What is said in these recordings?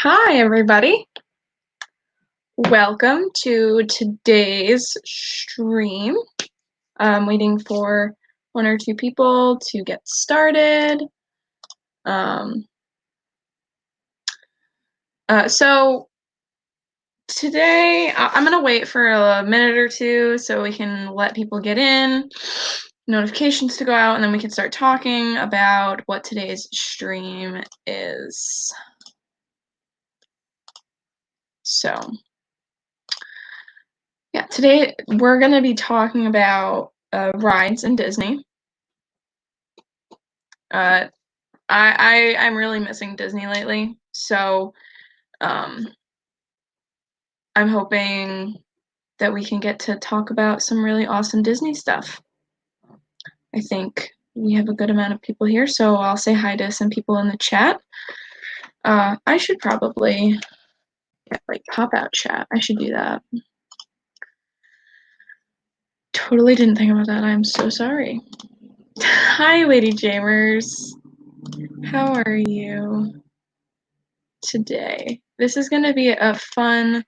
Hi, everybody. Welcome to today's stream. I'm waiting for one or two people to get started. So today I'm going to wait for a minute or two so we can let people get in, notifications to go out, and then we can start talking about what today's stream is. So yeah, today we're going to be talking about rides in Disney. I'm really missing Disney lately, so I'm hoping that we can get to talk about some really awesome Disney stuff. I think we have a good amount of people here, so I'll say hi to some people in the chat. I should probably get pop-out chat. I should do that. Totally didn't think about that. I'm so sorry. Hi, Lady Jamers. How are you today? This is going to be a fun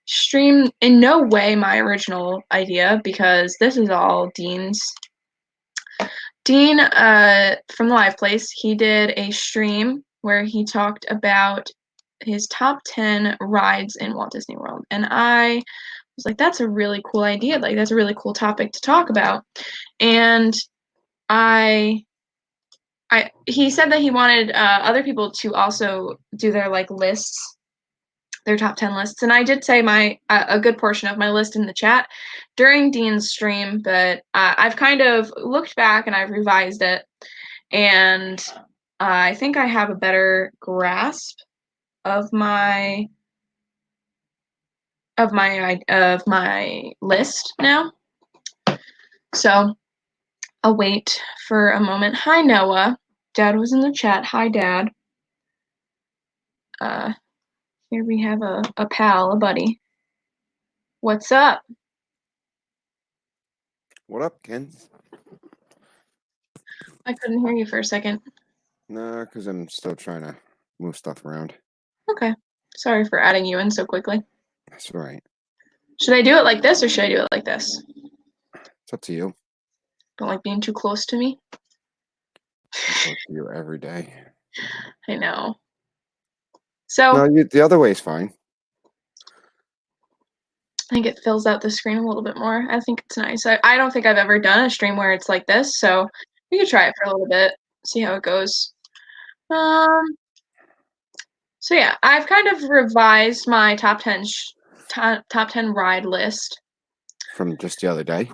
stream. In no way my original idea, because this is all Dean's. Dean, from the Live Place, he did a stream where he talked about his top 10 rides in Walt Disney World. And I was like, that's a really cool idea. Like, that's a really cool topic to talk about. And he said that he wanted other people to also do their lists, their top 10 lists, and I did say a good portion of my list in the chat during Dean's stream, but I've kind of looked back and I've revised it, and I think I have a better grasp of my list now. So I'll wait for a moment. Hi, Noah. Dad was in the chat. Hi, Dad. Here we have a pal, a buddy. What's up? What up, Ken? I couldn't hear you for a second. Nah, because I'm still trying to move stuff around. Okay. Sorry for adding you in so quickly. That's all right. Should I do it like this or should I do it like this? It's up to you. Don't like being too close to me. I'm close to you every day. I know. So no, the other way is fine. I think it fills out the screen a little bit more. I think it's nice. I don't think I've ever done a stream where it's like this, so we could try it for a little bit, see how it goes. So yeah, I've kind of revised my top 10 ride list from just the other day.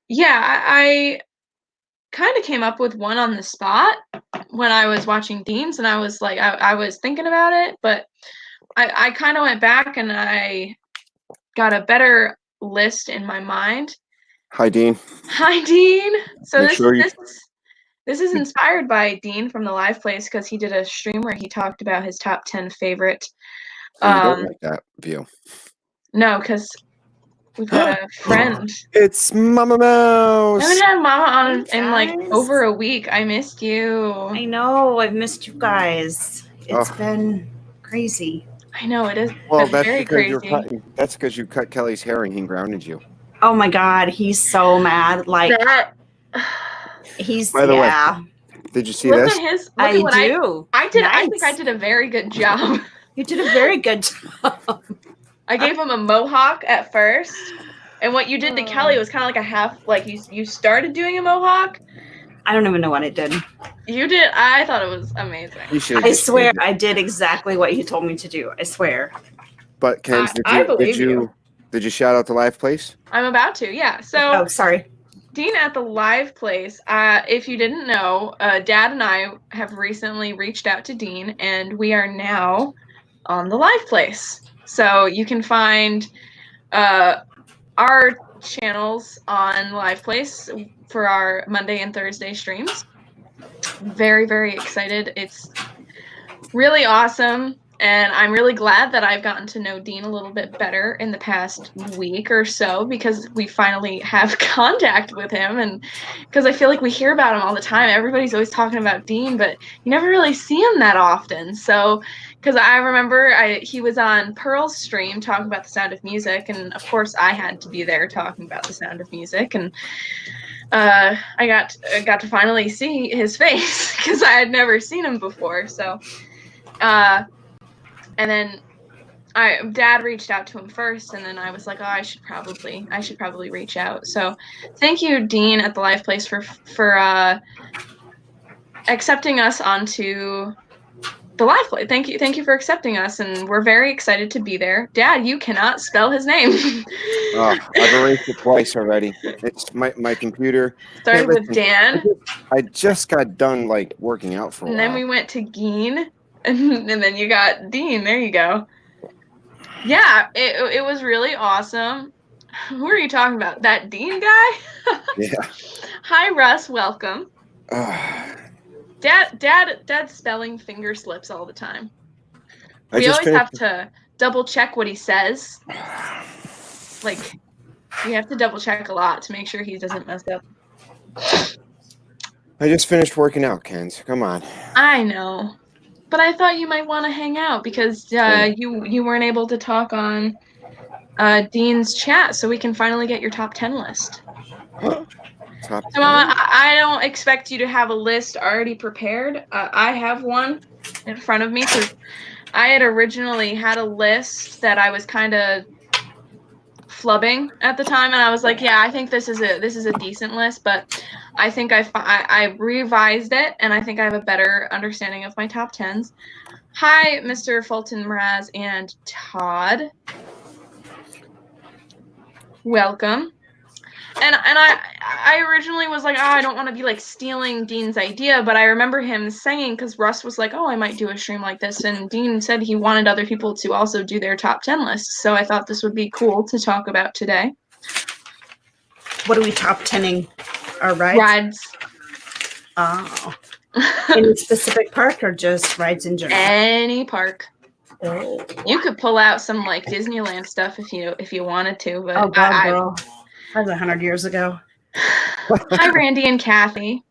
Yeah, I kind of came up with one on the spot when I was watching Dean's, and I was like, I was thinking about it, but I kind of went back and I got a better list in my mind. Hi, Dean. Hi, Dean. So this is Hmm. inspired by Dean from the Live Place, because he did a stream where he talked about his top 10 favorite. So you don't like that view? No, because we've got a friend. It's Mama Mouse. I haven't had Mama on in like over a week. I missed you. I know. I've missed you guys. It's been crazy. I know it is. Well, that's very because crazy. That's because you cut Kelly's hair and he grounded you. Oh my God, he's so mad. Like that. He's By the way, did you see this? I do. I did. Nice. I think I did a very good job. You did a very good job. I gave him a mohawk at first, and what you did to Kelly was kind of like a half. Like you started doing a mohawk. I don't even know what I did. You did. I thought it was amazing. I swear I did exactly what you told me to do. I swear. But Ken, did you shout out the Live Place? I'm about to. Yeah. So. Oh, sorry. Dean at the Live Place. If you didn't know, Dad and I have recently reached out to Dean, and we are now on the Live Place. So you can find our channels on Live Place for our Monday and Thursday streams. Very, very excited. It's really awesome. And I'm really glad that I've gotten to know Dean a little bit better in the past week or so, because we finally have contact with him, and because I feel like we hear about him all the time. Everybody's always talking about Dean, but you never really see him that often. So, because I remember he was on Pearl's stream talking about The Sound of Music, and of course I had to be there talking about The Sound of Music, and I got to finally see his face because I had never seen him before. So, and then Dad reached out to him first, and then I was like, oh, I should probably reach out. So, thank you, Dean at the Live Place, for accepting us onto the Live Play. Thank you for accepting us, and we're very excited to be there. Dad, you cannot spell his name. I've erased it twice already. It's my computer. Started with Dan. I just got done like working out for a while. And then we went to Geen, and then you got Dean. There you go. Yeah, it was really awesome. Who are you talking about? That Dean guy? Yeah. Hi, Russ. Welcome. Dad's spelling finger slips all the time. We always have to double check what he says. Like, we have to double check a lot to make sure he doesn't mess up. I just finished working out, Kenz. Come on. I know. But I thought you might want to hang out because you weren't able to talk on Dean's chat, so we can finally get your top 10 list. So, Mama, I don't expect you to have a list already prepared. I have one in front of me. So I had originally had a list that I was kind of flubbing at the time, and I was like, yeah, I think this is a decent list, but I think I revised it, and I think I have a better understanding of my top 10s. Hi, Mr. Fulton Mraz and Todd. Welcome. And I originally was like, oh, I don't want to be like stealing Dean's idea, but I remember him saying, because Russ was like, oh, I might do a stream like this, and Dean said he wanted other people to also do their top 10 lists, so I thought this would be cool to talk about today. What are we top 10ing? Our rides? Rides. Oh. Any specific park or just rides in general? Any park. Oh. You could pull out some like Disneyland stuff if you wanted to, but oh God, girl. That was 100 years ago. Hi, Randy and Kathy.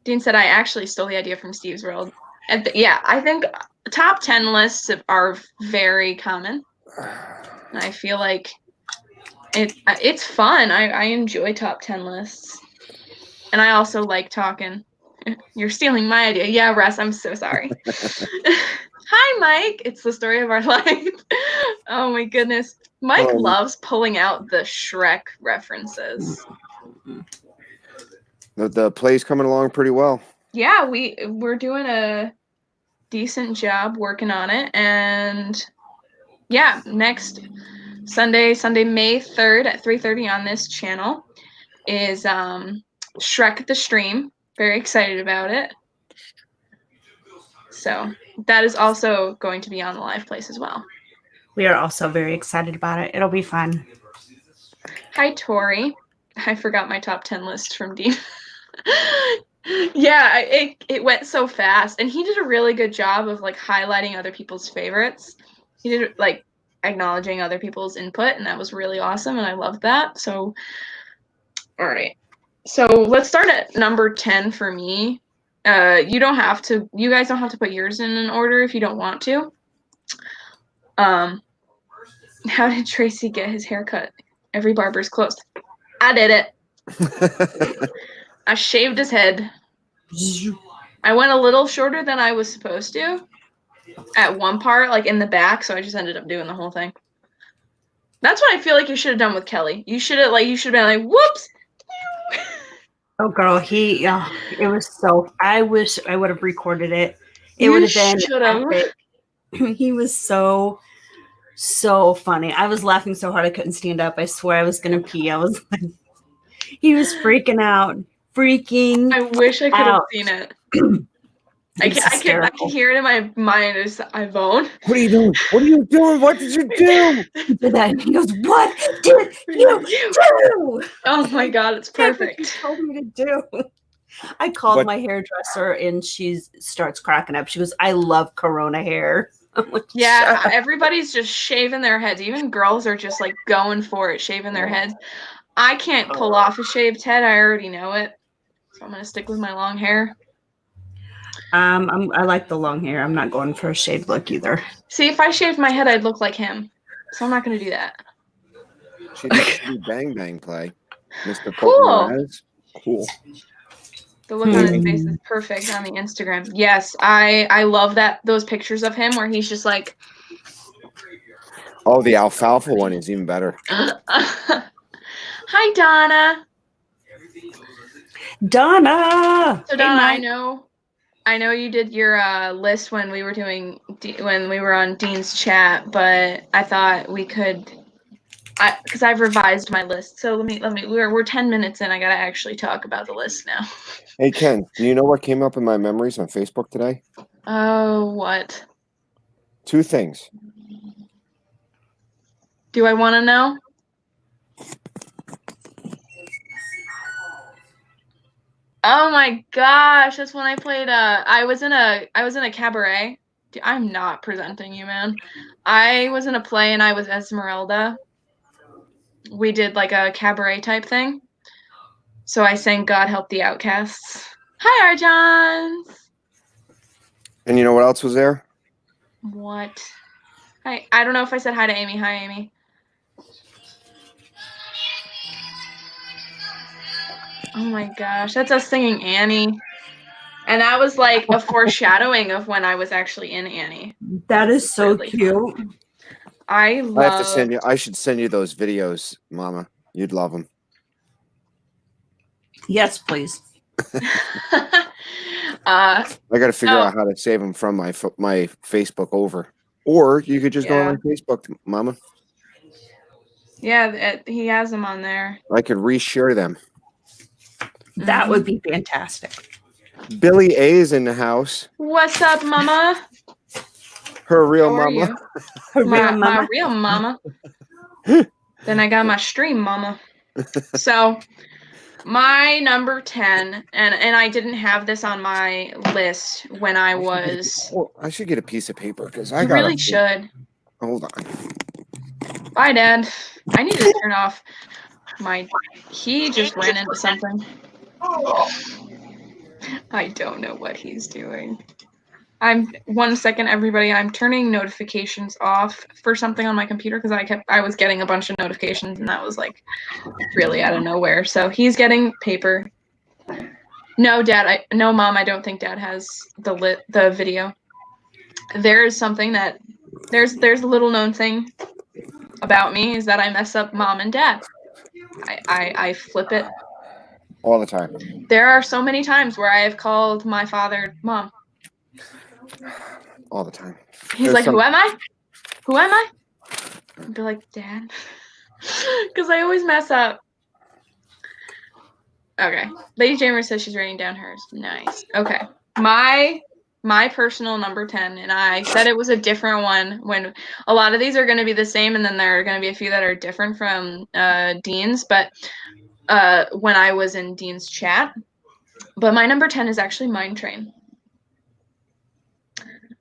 Dean said I actually stole the idea from Steve's World. And yeah, I think top 10 lists are very common. And I feel like it's fun. I enjoy top 10 lists. And I also like talking. You're stealing my idea. Yeah, Russ, I'm so sorry. Hi, Mike. It's the story of our life. Oh, my goodness. Mike loves pulling out the Shrek references. The play's coming along pretty well. Yeah, we're doing a decent job working on it. And, yeah, next Sunday, May 3rd at 3:30 on this channel is Shrek the Stream. Very excited about it. So that is also going to be on the Live Place as well. We are also very excited about it. It'll be fun. Hi, Tori. I forgot my top 10 list from Dean. Yeah, it went so fast. And he did a really good job of like highlighting other people's favorites. He did like acknowledging other people's input, and that was really awesome, and I loved that. So, all right. So let's start at number 10 for me. You guys don't have to put yours in an order if you don't want to. How did Tracy get his haircut? Every barber's closed. I did it. I shaved his head. I went a little shorter than I was supposed to at one part, like in the back, so I just ended up doing the whole thing. That's what I feel like you should have done with Kelly. You should have been like, whoops. Oh, girl, it was so. I wish I would have recorded it. It would have been epic. He was so funny. I was laughing so hard I couldn't stand up. I swear I was gonna pee. I was like, he was freaking out, I wish I could have seen it. I can hear it in my mind as Ivone. What are you doing? What are you doing? What did you do? He did that. He goes, "What did you do?" Oh my God, it's perfect. He told me to do. I called But- my hairdresser and she starts cracking up. She goes, "I love Corona hair." I'm like, Yeah, "Shut up." everybody's just shaving their heads. Even girls are just like going for it, shaving their heads. I can't pull off a shaved head. I already know it. So I'm gonna stick with my long hair. I like the long hair. I'm not going for a shaved look either. See, if I shaved my head, I'd look like him. So I'm not gonna do that. She did Bang Bang play. Mr. Cool. Fulton Raz. Cool. The look on his face is perfect on the Instagram. Yes, I love those pictures of him where he's just like. Oh, the alfalfa one is even better. Hi, Donna. Donna. So Donna, I know you did your list when we were on Dean's chat, but I thought we could, because I've revised my list. So let me. We're 10 minutes in. I gotta actually talk about the list now. Hey, Ken, do you know what came up in my memories on Facebook today? Oh, what? 2 things. Do I want to know? Oh my gosh, that's when I played I was in a cabaret. Dude, I'm not presenting you, man. I was in a play and I was Esmeralda. We did like a cabaret type thing. So I sang God Help the Outcasts. Hi, Arjans. And you know what else was there? What? Hi. I don't know if I said hi to Amy. Hi, Amy. Oh my gosh, that's us singing Annie. And that was like a foreshadowing of when I was actually in Annie. That is so Really cute. fun. I have to send you. I should send you those videos, Mama. You'd love them. Yes, please. I got to figure out how to save them from my Facebook over, or you could just go on my Facebook, Mama. Yeah, he has them on there. I could reshare them. That would be fantastic. Billy A is in the house. What's up, Mama? Her real How are mama. you? Her my, real mama. my real mama. Then I got my stream mama. So my number 10, and I didn't have this on my list when I was. Well, I should get a piece of paper because You really should. Hold on. Bye, Dad. I need to turn off my. He just ran into something. I don't know what he's doing. 1 second, everybody. I'm turning notifications off for something on my computer because I was getting a bunch of notifications and that was like really out of nowhere. So he's getting paper. No, Dad. No, Mom. I don't think Dad has the video. There is something that there's a little known thing about me is that I mess up Mom and Dad. I flip it all the time. There are so many times where I have called my father Mom. All the time. He's like, who am I? Who am I? I'd be like, Dad. Because I always mess up. Okay. Lady Jamer says she's writing down hers. Nice. Okay. My personal number 10, and I said it was a different one when a lot of these are going to be the same, and then there are going to be a few that are different from Dean's, but when I was in Dean's chat. But my number 10 is actually Mine Train.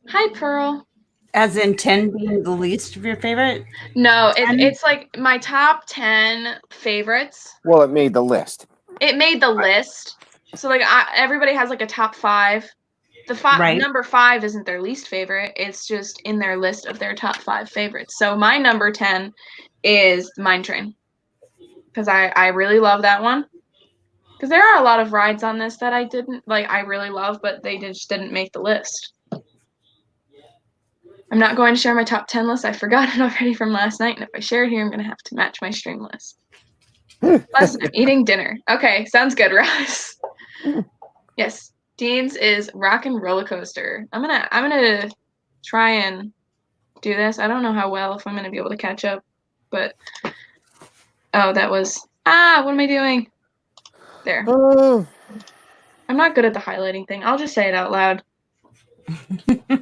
Hi, Pearl. As in 10 being the least of your favorite? No, it's like my top 10 favorites. Well, it made the list. It made the list. So like everybody has like a top 5. Number 5 isn't their least favorite. It's just in their list of their top 5 favorites. So my number 10 is Mine Train. Because I really love that one. Because there are a lot of rides on this that I really love, but they just didn't make the list. I'm not going to share my top 10 list. I forgot it already from last night, and if I share it here, I'm going to have to match my stream list. Plus, I'm eating dinner. Okay, sounds good, Ross. Yes, Dean's is Rock and Roller Coaster. I'm gonna try and do this. I don't know how well if I'm gonna be able to catch up, but that was what am I doing? There. I'm not good at the highlighting thing. I'll just say it out loud.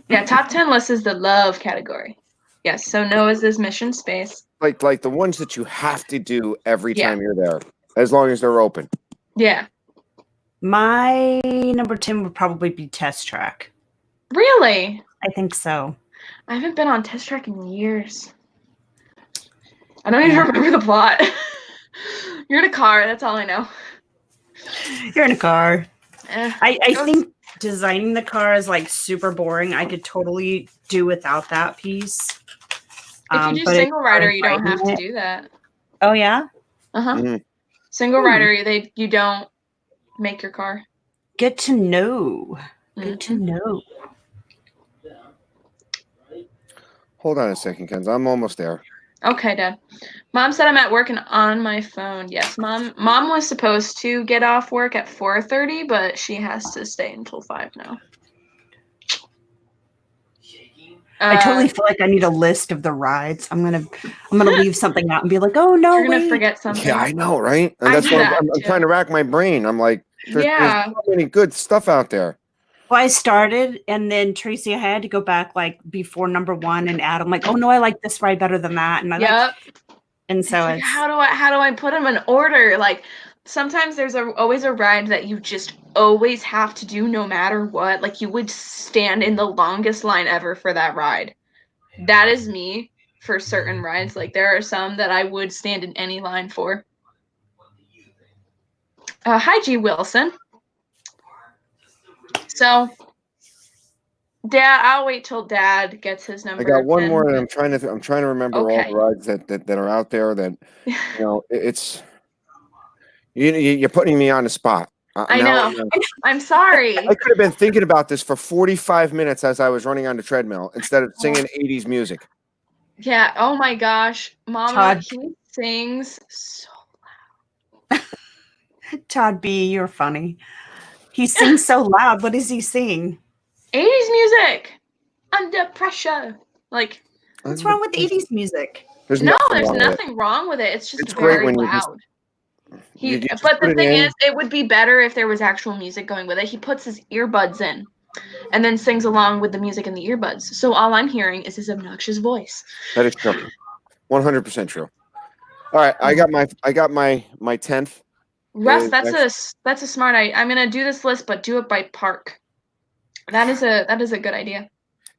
Yeah, top 10 list is the love category. Yes, so Noah's is Mission Space. Like the ones that you have to do every time you're there, as long as they're open. Yeah. My number 10 would probably be Test Track. Really? I think so. I haven't been on Test Track in years. I don't even remember the plot. You're in a car. That's all I know. You're in a car. I was- think designing the car is like super boring. I could totally do without that piece. If you do but single rider, you don't writing have to it- do that. Oh yeah? Uh-huh. Mhm. Single rider, you don't make your car. Good to know. Good to know. Hold on a second, Kenz. I'm almost there. Okay, Dad. Mom said I'm at work and on my phone. Yes, Mom was supposed to get off work at 4:30, but she has to stay until 5 now. I totally feel like I need a list of the rides. I'm gonna leave something out and be like, oh no, you're gonna wait. forget something. Yeah, I know, right? And I that's do why that, I'm too. trying to rack my brain. I'm like, there's so many good stuff out there. Well, I started, and then Tracy, I had to go back like before number 1 and add. I'm like, oh no, I like this ride better than that, and and so it's like, how do I put them in order? Like sometimes there's always a ride that you just always have to do no matter what. Like you would stand in the longest line ever for that ride. That is me for certain rides. Like there are some that I would stand in any line for. Hi, G. Wilson. So, Dad, I'll wait till Dad gets his number. I got one 10. more, and I'm trying to remember all Okay. the rides that are out there. That it's you're putting me on the spot. I know. I'm sorry. I could have been thinking about this for 45 minutes as I was running on the treadmill instead of singing 80s music. Yeah. Oh my gosh, Mama, Todd. he sings so. Todd B, you're funny. He sings so loud. What does he sing? 80s music. Under pressure. Like. What's wrong with 80s music? There's nothing wrong with it. It's just it's very great when loud. But the thing is, it would be better if there was actual music going with it. He puts his earbuds in and then sings along with the music in the earbuds. So all I'm hearing is his obnoxious voice. That is true. 100% true. All right, I got my 10th. Russ, that's a smart idea. I'm gonna do this list, but do it by park. That is a good idea.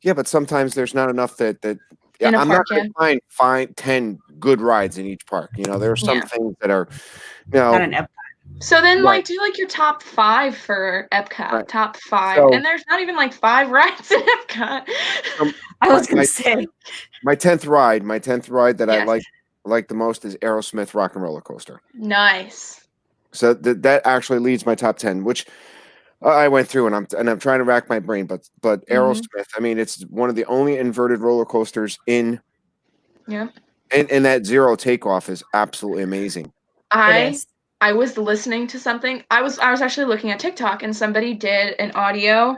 Yeah, but sometimes there's not enough that in a I'm park, not going to find 10 good rides in each park. There are some things that are, Not an Epcot. So then, do like your top 5 for Epcot. Right. Top 5, So, and there's not even like 5 rides in Epcot. I was gonna say my 10th ride that I like the most is Aerosmith Rock and Roller Coaster. Nice. So that actually leads my top 10, which I went through, and I'm trying to rack my brain, but Aerosmith. I mean, it's one of the only inverted roller coasters in. Yeah. And that zero takeoff is absolutely amazing. I was listening to something. I was actually looking at TikTok, and somebody did an audio.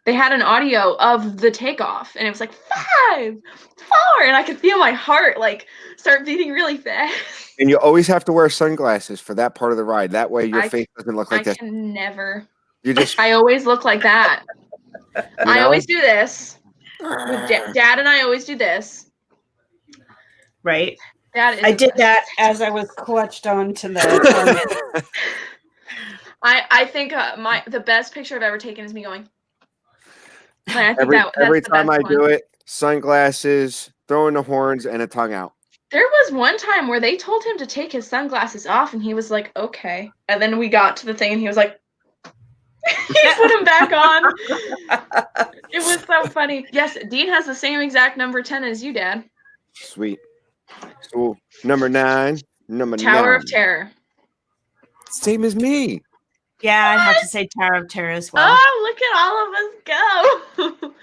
They had an audio of the takeoff, and it was like 5, 4, and I could feel my heart like start beating really fast. And you always have to wear sunglasses for that part of the ride. That way, your face doesn't look like that. I can never. I always look like that. I always do this. With Dad and I always do this. Right. I did that as I was clutched onto the. I think the best picture I've ever taken is me going. I think every time I do it, sunglasses, throwing the horns, and a tongue out. There was one time where they told him to take his sunglasses off, and he was like, "Okay." And then we got to the thing, and he was like, he put them back on. It was so funny. Yes, Dean has the same exact number 10 as you, Dad. Sweet. So number 9. Tower of Terror. Same as me. Yeah, I'd have to say Tower of Terror as well. Oh, look at all of us go.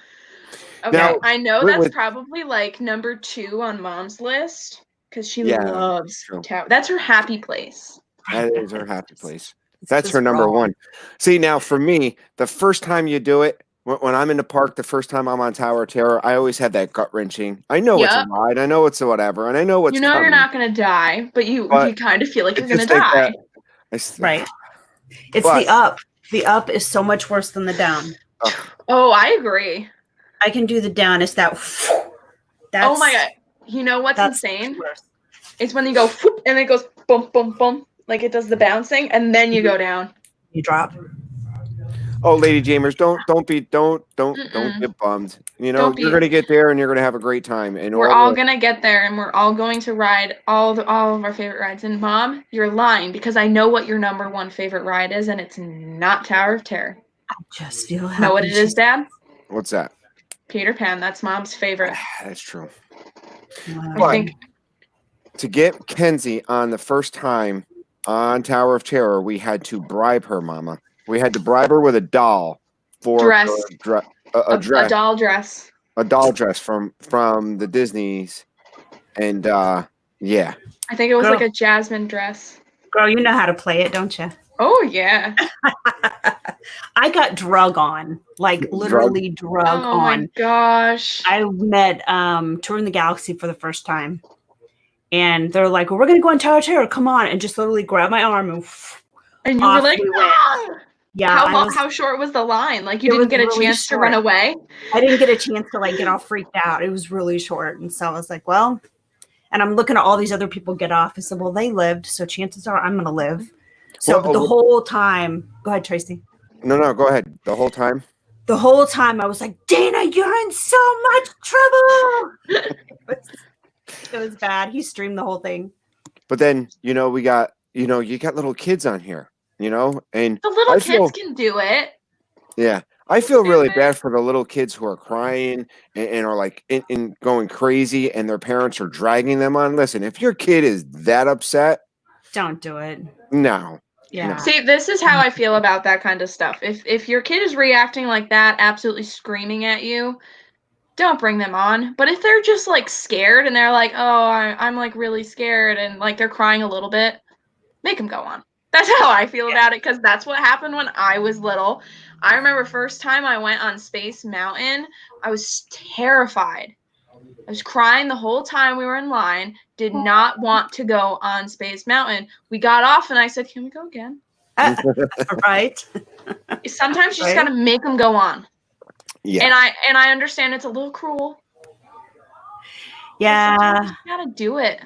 Okay, now, I know that's probably like number 2 on Mom's list because she loves Tower. That's her happy place. That is her happy place. That's her number 1. See, now for me, the first time you do it, when I'm in the park, the first time I'm on Tower of Terror, I always have that gut wrenching. I know it's a ride, I know it's a whatever, and I know what's coming. You're not going to die, but you kind of feel like you're going to die. Right. It's the up. The up is so much worse than the down. Oh, I agree. I can do the down. It's that. Oh my God. You know what's insane? It's when you go and it goes boom, boom, boom. Like it does the bouncing, and then you go down. You drop. Oh, Lady Jamers, don't get bummed. You know, you're gonna get there and you're gonna have a great time. And we're all gonna get there, and we're all going to ride all of our favorite rides. And Mom, you're lying because I know what your number one favorite ride is, and it's not Tower of Terror. I just feel happy. Know what it is, Dad? What's that? Peter Pan. That's Mom's favorite. That's true. I think to get Kenzie on the first time on Tower of Terror, we had to bribe her, Mama. We had to bribe her with a doll for dress. A dress. A doll dress. A doll dress from the Disneys. And yeah. I think it was like a Jasmine dress. Girl, you know how to play it, don't you? Oh yeah. I got drug on. Like literally drug on. Oh my gosh. I met Touring the Galaxy for the first time. And they're like, well, we're gonna go on Tower of Terror, come on, and just literally grab my arm and you were like, no! Yeah. How short was the line? Like you didn't get a chance to run away? I didn't get a chance to like get all freaked out. It was really short. And so I was like, well, and I'm looking at all these other people get off. I said, well, they lived, so chances are I'm gonna live. So the whole time, go ahead, Tracy. No, go ahead. The whole time? The whole time I was like, Dana, you're in so much trouble. It was bad. He streamed the whole thing. But then, you know, you got little kids on here, you know, and the little kids can do it. Yeah. I feel really bad for the little kids who are crying and are like in going crazy and their parents are dragging them on. Listen, if your kid is that upset, don't do it. No. Yeah. No. See, this is how I feel about that kind of stuff. If your kid is reacting like that, absolutely screaming at you, don't bring them on. But if they're just like scared and they're like, oh, I'm like really scared and like they're crying a little bit, make them go on. That's how I feel about it, because that's what happened when I was little. I remember first time I went on Space Mountain, I was terrified. I was crying the whole time we were in line, did not want to go on Space Mountain. We got off and I said, can we go again? Right. Sometimes you just got to make them go on. Yeah. And I understand it's a little cruel. Yeah. You got to do it.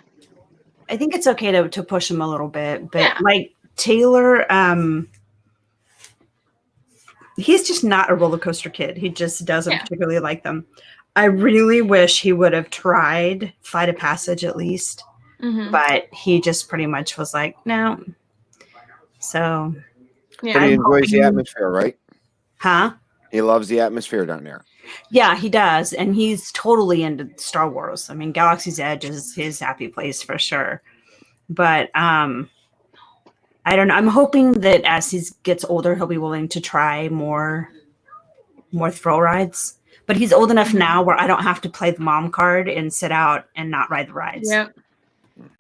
I think it's okay to push them a little bit, but like Taylor, he's just not a roller coaster kid. He just doesn't particularly like them. I really wish he would have tried Flight of Passage at least, but he just pretty much was like, no. So, yeah. But he enjoys the atmosphere, right? Huh? He loves the atmosphere down there. Yeah, he does. And he's totally into Star Wars. I mean, Galaxy's Edge is his happy place for sure. But I don't know. I'm hoping that as he gets older, he'll be willing to try more thrill rides. But he's old enough now where I don't have to play the mom card and sit out and not ride the rides. Yep.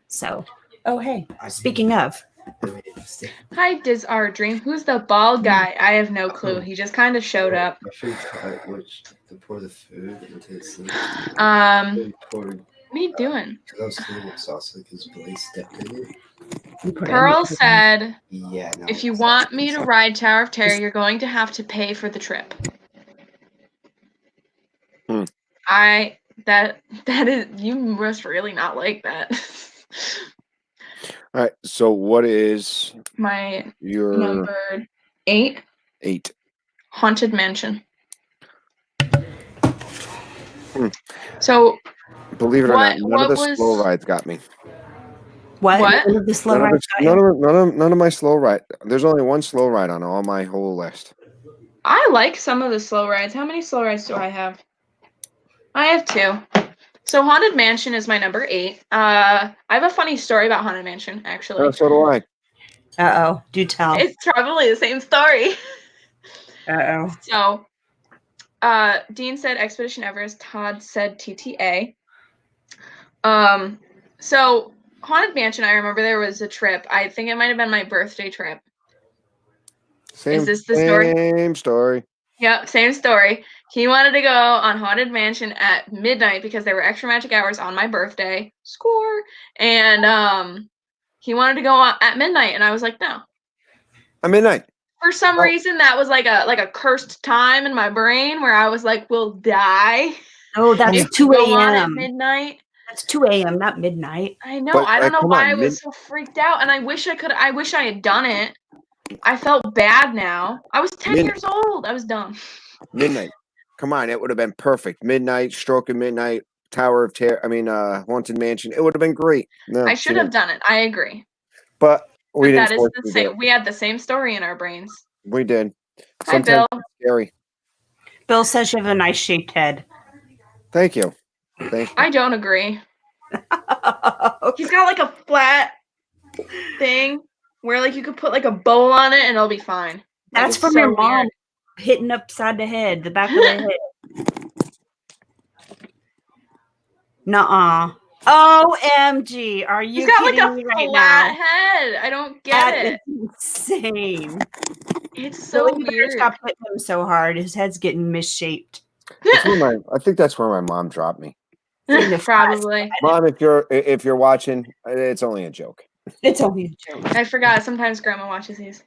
So, oh, hey, speaking of. Hi, Diz Our Dream. Who's the bald guy? I have no clue. He just kind of showed up. To pour the food into the sink. What are you doing? Because I was cleaning up sauce because Blaze stepped in it. Pearl said, yeah, no, if you want me to ride Tower of Terror, you're going to have to pay for the trip. That is, you must really not like that. All right. So what is your number 8? 8. Haunted Mansion. So believe it or not, none of the slow rides got me. What? None of the slow rides got you? None of my slow ride. There's only one slow ride on all my whole list. I like some of the slow rides. How many slow rides do I have? I have 2. So Haunted Mansion is my number 8. I have a funny story about Haunted Mansion, actually. Oh, so do I. Uh-oh. Do tell. It's probably the same story. Uh-oh. So, Dean said Expedition Everest. Todd said TTA. So Haunted Mansion, I remember there was a trip. I think it might have been my birthday trip. Is this the story? Same story. Yep, same story. He wanted to go on Haunted Mansion at midnight because there were extra magic hours on my birthday. Score. And he wanted to go on at midnight, and I was like, no. At midnight. For some reason, that was like a cursed time in my brain where I was like, we'll die. Oh, that's 2 a.m. at midnight. That's 2 a.m., not midnight. I know. I don't know why I was so freaked out, and I wish I had done it. I felt bad now. I was 10 years old. I was dumb. Midnight. Come on, it would have been perfect. Midnight, Stroke of Midnight, Tower of Terror. I mean, Haunted Mansion. It would have been great. No, I should have done it. I agree. But we didn't. That is the same. We had the same story in our brains. We did. Hi, Bill. Scary. Bill says you have a nice shaped head. Thank you. Thank you. I don't agree. He's got like a flat thing where like you could put like a bowl on it and it'll be fine. That's from your mom hitting upside the head, the back of the head. Nuh-uh. OMG. Are you kidding me right now? He's got like a flat head. I don't get it. Insane. It's so weird. Stop hitting him so hard. His head's getting misshaped. I think that's where my mom dropped me. Probably. Mom, if you're watching, it's only a joke. It's only a joke. I forgot. Sometimes Grandma watches these.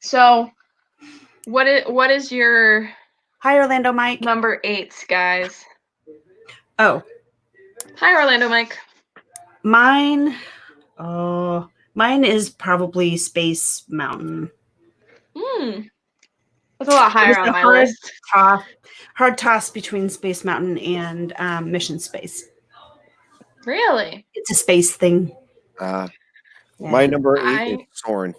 So, what is your Hi, Orlando Mike number 8, guys? Oh, hi, Orlando Mike. Mine is probably Space Mountain. That's a lot higher on my list. Hard toss between Space Mountain and Mission Space. Really? It's a space thing. My number 8 is Soarin'.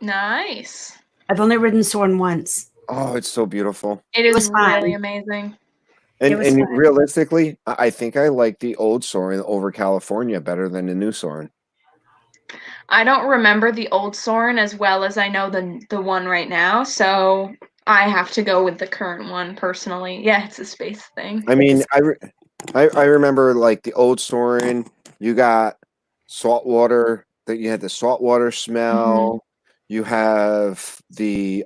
Nice. I've only ridden Soarin' once. Oh, it's so beautiful. It is really amazing. And realistically, I think I like the old Soarin' over California better than the new Soarin'. I don't remember the old Soarin' as well as I know the one right now, so I have to go with the current one personally. Yeah, it's a space thing. I mean, I remember like the old Soarin'. You got saltwater. That you had the saltwater smell. Mm-hmm. You have the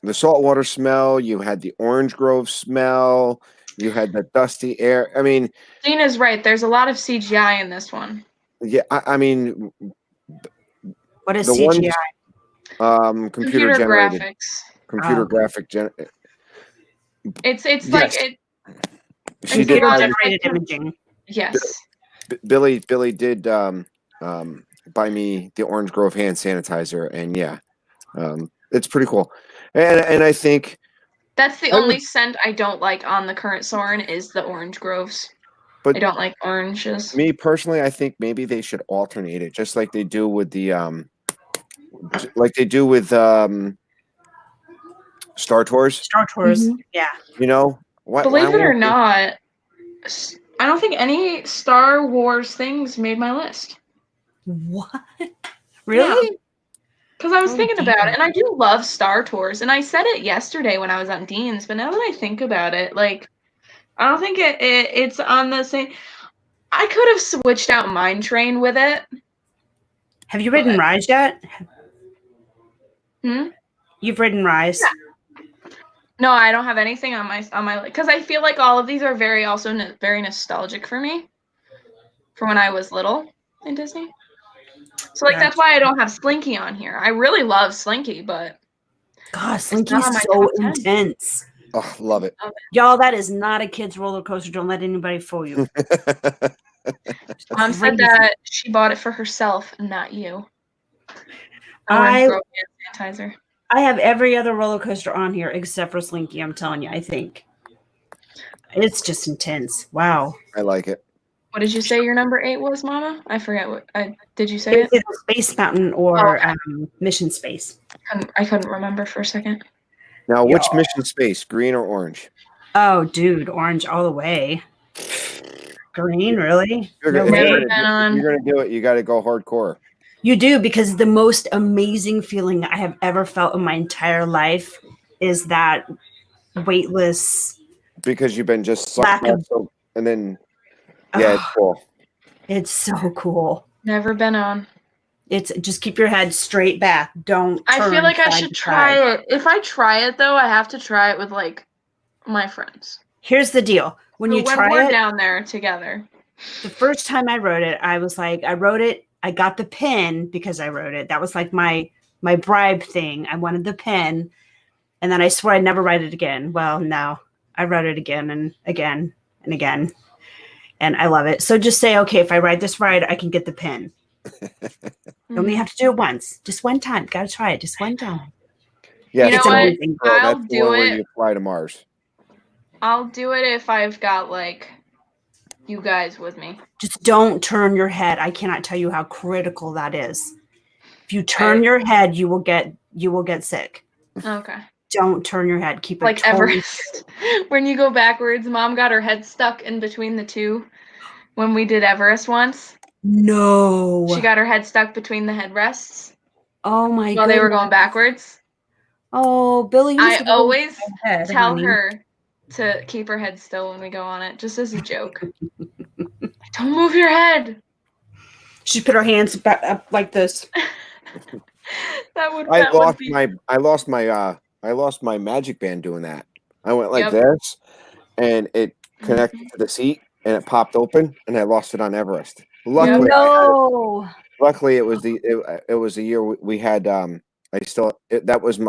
the saltwater smell. You had the orange grove smell. You had the dusty air. I mean, Dina's right. There's a lot of CGI in this one. Yeah, I mean, what is CGI? Computer generated. Graphics. Computer graphic It's yes. like it. She did generated imaging. Yes. Billy did buy me the Orange Grove hand sanitizer, and yeah, it's pretty cool. And I think that's the only scent I don't like on the current Soarin' is the Orange Groves. But I don't like oranges. Me personally, I think maybe they should alternate it, just like they do with the Star Tours. Star Tours, yeah. You know, believe it or not, I don't think any Star Wars things made my list. What? Really? Because I was thinking about it, and I do love Star Tours, and I said it yesterday when I was on Dean's, but now that I think about it, like, I don't think it's on the same. I could have switched out Mine Train with it. Have you ridden Rise yet? You've ridden Rise? Yeah. No, I don't have anything on my because I feel like all of these are very nostalgic for me, from when I was little in Disney. So like that's why I don't have Slinky on here. I really love Slinky, but God, Slinky's so intense. Oh, love it. Y'all, that is not a kid's roller coaster. Don't let anybody fool you. Mom said that she bought it for herself, not you. I sanitizer. I have every other roller coaster on here except for Slinky, I'm telling you, I think. It's just intense. Wow. I like it. What did you say your number 8 was, Mama? I forget what did you say it? Space Mountain or Mission Space. I couldn't remember for a second. Now, which Mission Space, green or orange? Oh, dude, orange all the way. Green, really? You're gonna do it. You got to go hardcore. You do, because the most amazing feeling I have ever felt in my entire life is that weightless. Because you've been just and then it's cool. It's so cool. Never been on. It's just keep your head straight back. Don't. I feel like I should try it. If I try it though, I have to try it with like my friends. Here's the deal: when we're down there together. The first time I rode it, I was like, I rode it. I got the pin because I rode it. That was like my bribe thing. I wanted the pin, and then I swore I'd never ride it again. Well, no, I rode it again and again and again, and I love it. So just say, okay, if I ride this ride, I can get the pin. You only have to do it once, just one time. Got to try it, just one time. Yeah, You know it's what? amazing. Girl, I'll that's the do one where it. you fly to Mars. I'll do it if I've got like you guys with me. Just don't turn your head. I cannot tell you how critical that is. If you turn your head, you will get sick. Okay. Don't turn your head. Keep it Like totally Everest. When you go backwards, Mom got her head stuck in between the two when we did Everest once. No. She got her head stuck between the headrests Oh my god. while they were going backwards. Oh, Billy. I always tell her to keep her head still when we go on it, just as a joke. Don't move your head. She put her hands back up like this. I lost my magic band doing that. I went like this, and it connected to the seat, and it popped open, and I lost it on Everest. Luckily, luckily it was the year we had. That was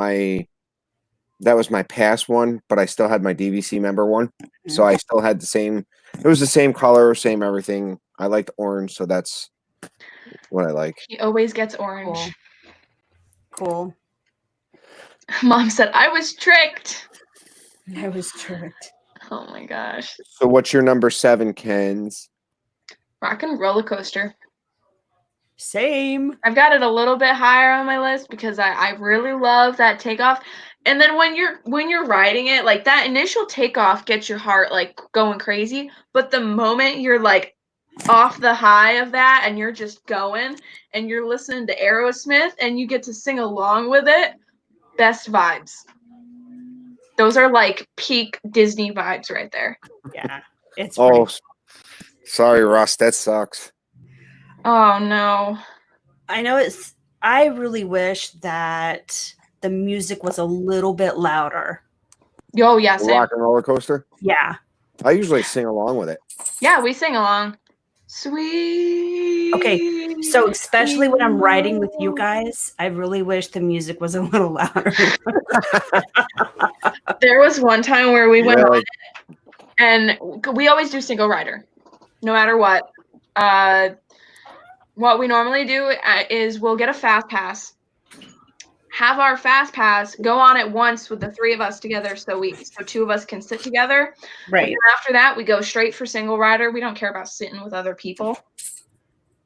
my pass one, but I still had my DVC member one, so I still had the same. It was the same color, same everything. I liked orange, so that's what I like. He always gets orange. Cool. Mom said, I was tricked. I was tricked. Oh my gosh. So what's your number 7, Ken's? Rock and Roller Coaster. Same. I've got it a little bit higher on my list because I really love that takeoff. And then when you're riding it, like that initial takeoff gets your heart like going crazy. But the moment you're like off the high of that and you're just going and you're listening to Aerosmith and you get to sing along with it, best vibes. Those are like peak Disney vibes right there. Yeah. It's sorry, Ross, that sucks. Oh no. I really wish that the music was a little bit louder. Oh yeah, same. Rock and Roller Coaster? Yeah. I usually sing along with it. Yeah, we sing along. Sweet. Okay, so especially when I'm riding with you guys, I really wish the music was a little louder. There was one time where we went on it, and we always do single rider, no matter what. What we normally do is we'll get a fast pass, have our fast pass, go on it once with the 3 of us together, so 2 of us can sit together. Right. And after that, we go straight for single rider. We don't care about sitting with other people,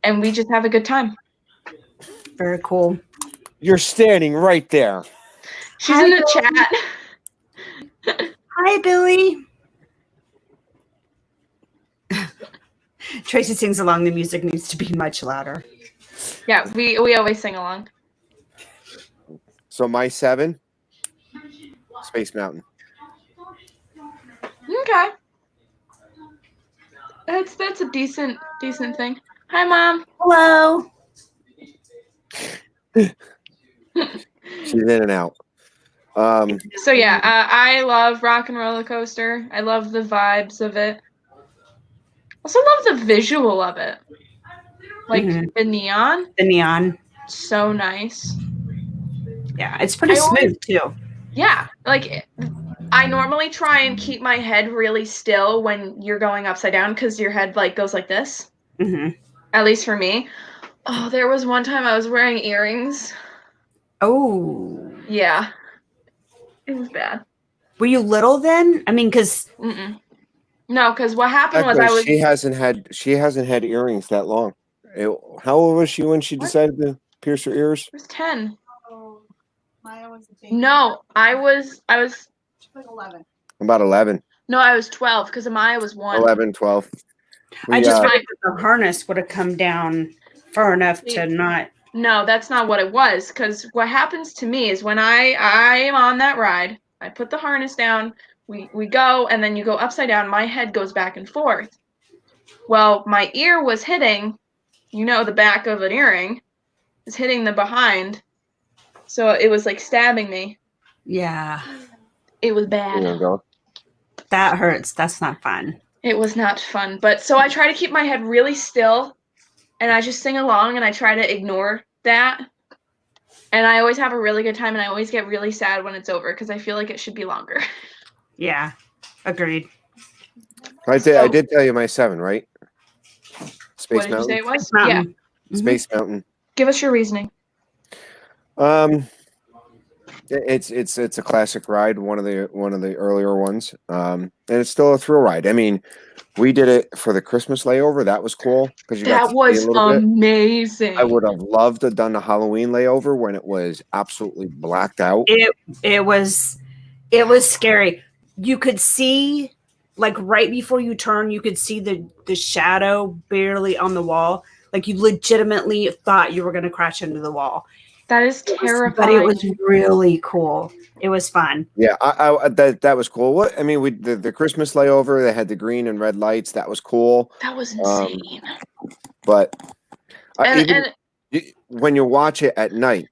and we just have a good time. Very cool. You're standing right there. She's in the chat. Hi, Billy. Tracy sings along. The music needs to be much louder. Yeah, we always sing along. So my 7, Space Mountain. Okay. That's a decent thing. Hi, Mom. Hello. She's in and out. So yeah, I love Rock and Roller Coaster. I love the vibes of it. Also love the visual of it. Like the neon. The neon. So nice. Yeah, it's pretty smooth too. Yeah, like I normally try and keep my head really still when you're going upside down because your head like goes like this. At least for me. Oh, there was one time I was wearing earrings. Oh. Yeah. It was bad. Were you little then? I mean, because no, because what happened was she hasn't had earrings that long. How old was she when she decided to pierce her ears? I was 10. No, I was like 11. About 11. No, I was 12 because Amaya was 1. 11, 12. I just figured the harness would have come down far enough to not. No, that's not what it was. Because what happens to me is when I am on that ride, I put the harness down, we go, and then you go upside down. My head goes back and forth. Well, my ear was hitting, the back of an earring is hitting the behind. So it was like stabbing me. Yeah. It was bad. That hurts. That's not fun. It was not fun. But so I try to keep my head really still and I just sing along and I try to ignore that. And I always have a really good time and I always get really sad when it's over because I feel like it should be longer. Yeah. Agreed. I did tell you my 7, right? Space Mountain. Did you say it was? Space Mountain. Give us your reasoning. It's a classic ride, one of the earlier ones, and it's still a thrill ride. I mean, we did it for the Christmas layover. That was cool because you got to see a little bit. Amazing. I would have loved to have done the Halloween layover when it was absolutely blacked out. It was scary. You could see, like, right before you turn, you could see the shadow barely on the wall. Like, you legitimately thought you were going to crash into the wall. That is terrifying. But it was really cool. It was fun. Yeah, that was cool. What I mean, the Christmas layover, they had the green and red lights. That was cool. That was insane. But And when you watch it at night,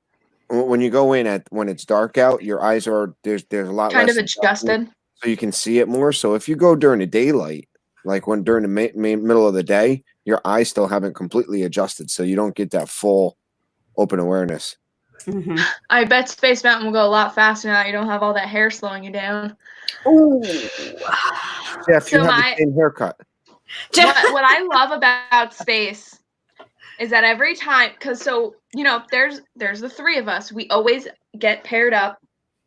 when you go in when it's dark out, your eyes are there's a lot kind less of adjusted, so you can see it more. So if you go during the daylight, like during the middle of the day, your eyes still haven't completely adjusted, so you don't get that full open awareness. Mm-hmm. I bet Space Mountain will go a lot faster now. You don't have all that hair slowing you down. Ooh. Jeff, you have the same haircut. What I love about Space is that every time, because there's the three of us. We always get paired up.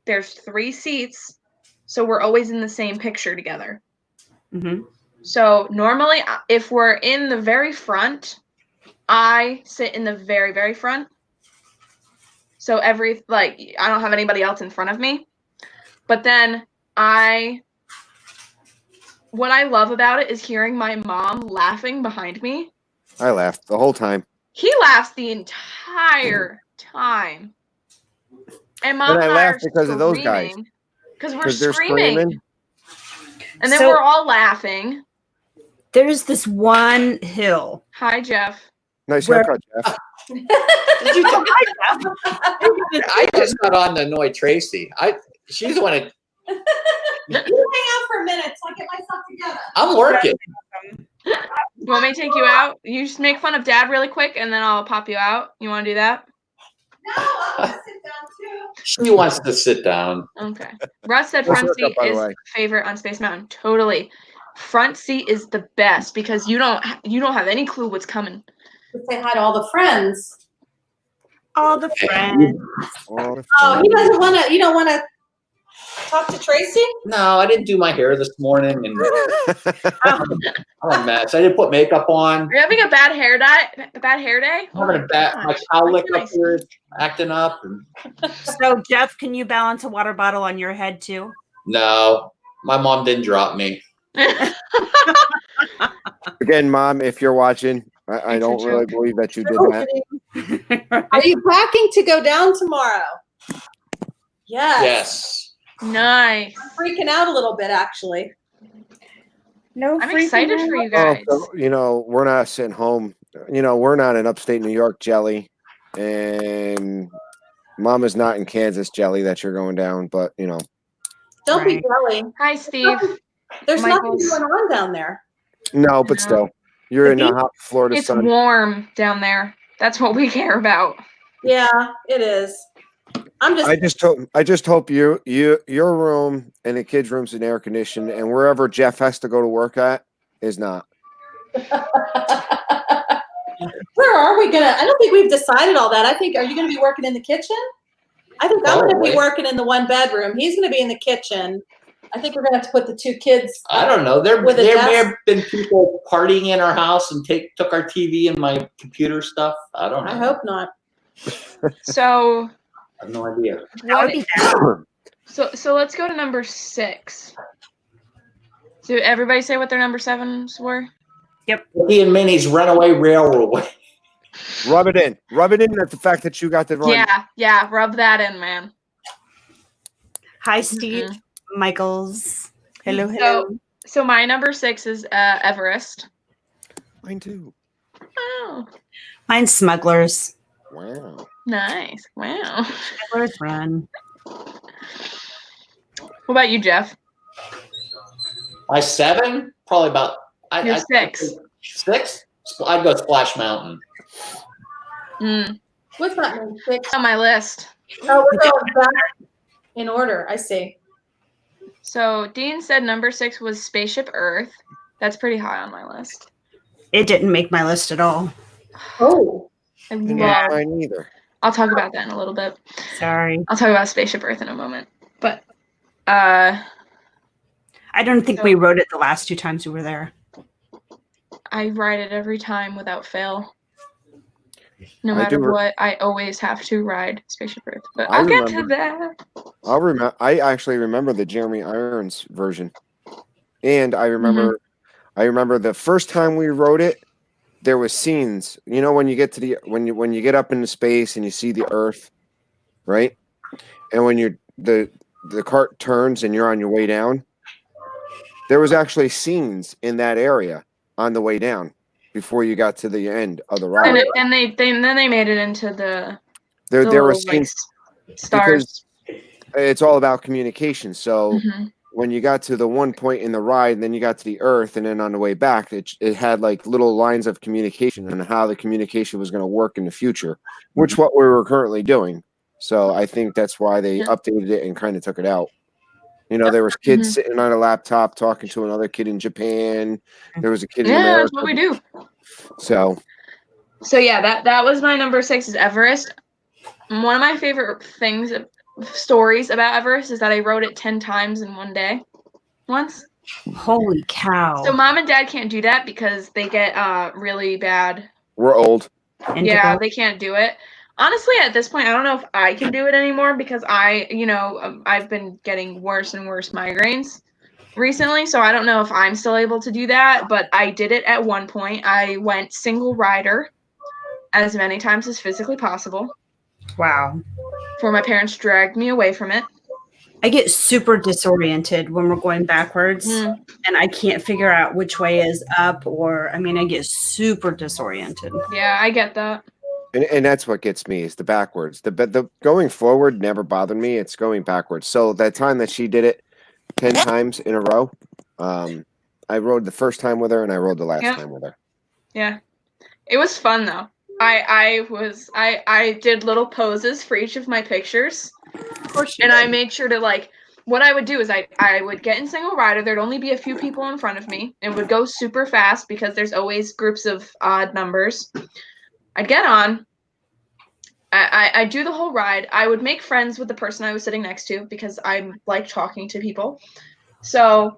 There's 3 seats, so we're always in the same picture together. Mm-hmm. So normally, if we're in the very front, I sit in the very, very front. So I don't have anybody else in front of me. But then what I love about it is hearing my mom laughing behind me. I laughed the whole time. He laughs the entire time. And Mom and I laughed because of those guys. Because we're screaming. And then we're all laughing. There's this one hill. Hi, Jeff. Nice haircut, Jeff. Did you come I just got on to annoy Tracy. She's the one that. You hang out for a minute till I get myself together. I'm working. You want me to take you out? You just make fun of Dad really quick, and then I'll pop you out. You want to do that? No, I'll sit down too. She wants to sit down. Okay. Russ said front seat is favorite on Space Mountain. Totally. Front seat is the best because you don't have any clue what's coming. Say hi to all the friends. All the friends. Oh, he doesn't want to. You don't want to talk to Tracy? No, I didn't do my hair this morning, and I'm a mess. I didn't put makeup on. Are you having a bad hair day? I'm having my cowlick up here acting up. So, Jeff, can you balance a water bottle on your head too? No, my mom didn't drop me. Again, Mom, if you're watching, I don't really believe that you did that. Are you packing to go down tomorrow? Yes. Nice. I'm freaking out a little bit, actually. No, I'm excited for you guys. We're not sitting home. We're not in upstate New York, Jelly, and Mom is not in Kansas, Jelly, that you're going down. But don't be jelly. Hi, Steve. There's nothing going on down there. No, but still, you're in the hot Florida sun. It's warm down there. That's what we care about. Yeah, it is. I just hope your room and the kids' rooms is air conditioned, and wherever Jeff has to go to work at is not. Where are we gonna? I don't think we've decided all that. Are you gonna be working in the kitchen? I think I'm gonna be working in the 1 bedroom. He's gonna be in the kitchen. I think we're gonna have to put the 2 kids. I don't know. There may have been people partying in our house and took our TV and my computer stuff. I don't know. I hope not. So. I have no idea. So let's go to number 6. So everybody say what their number 7s were? Yep. He and Minnie's Runaway Railway. Rub it in at the fact that you got the run. Yeah. Rub that in, man. Hi, Steve. Michaels. Hello. So my number 6 is Everest. Mine too. Oh. Mine's Smugglers. Wow. Nice. Wow. Smugglers Run. What about you, Jeff? My 7? Probably about. You're 6. 6? I'd go Splash Mountain. What's that mean? 6 on my list. Oh, we're going back in order. I see. So Dean said number 6 was Spaceship Earth. That's pretty high on my list. It didn't make my list at all. Oh. I love. Mine either. I'll talk about that in a little bit. Sorry. I'll talk about Spaceship Earth in a moment. But I don't think we rode it the last 2 times we were there. I ride it every time without fail. No matter what, I always have to ride Spaceship Earth. But I'll get to that. I actually remember the Jeremy Irons version, and I remember the first time we rode it. There was scenes. You know, when you get to when you get up into space and you see the Earth, right? And when the cart turns and you're on your way down, there was actually scenes in that area on the way down before you got to the end of the ride. And then they made it into the there were scenes stars. Because it's all about communication. So when you got to the one point in the ride, and then you got to the Earth, and then on the way back, it had like little lines of communication and how the communication was going to work in the future, which what we were currently doing. So I think that's why they updated it and kind of took it out. You know, there was kids sitting on a laptop talking to another kid in Japan. There was a kid in America. That's what we do. So yeah, that was my number 6 is Everest. One of my favorite stories about Everest is that I rode it 10 times in one day once. Holy cow. So mom and dad can't do that because they get really bad. We're old. Yeah, they can't do it. Honestly, at this point, I don't know if I can do it anymore because I've been getting worse and worse migraines recently. So I don't know if I'm still able to do that, but I did it at one point. I went single rider as many times as physically possible. Wow. Before my parents dragged me away from it. I get super disoriented when we're going backwards and I can't figure out which way is up I get super disoriented. Yeah, I get that. And that's what gets me is the backwards. The going forward never bothered me. It's going backwards. So that time that she did it 10 times in a row, I rode the first time with her and I rode the last time with her. Yeah. It was fun though. I did little poses for each of my pictures. Of course and I made sure to what I would do is I would get in single rider. There'd only be a few people in front of me and would go super fast because there's always groups of odd numbers. I'd get on. I'd do the whole ride. I would make friends with the person I was sitting next to because I like talking to people. So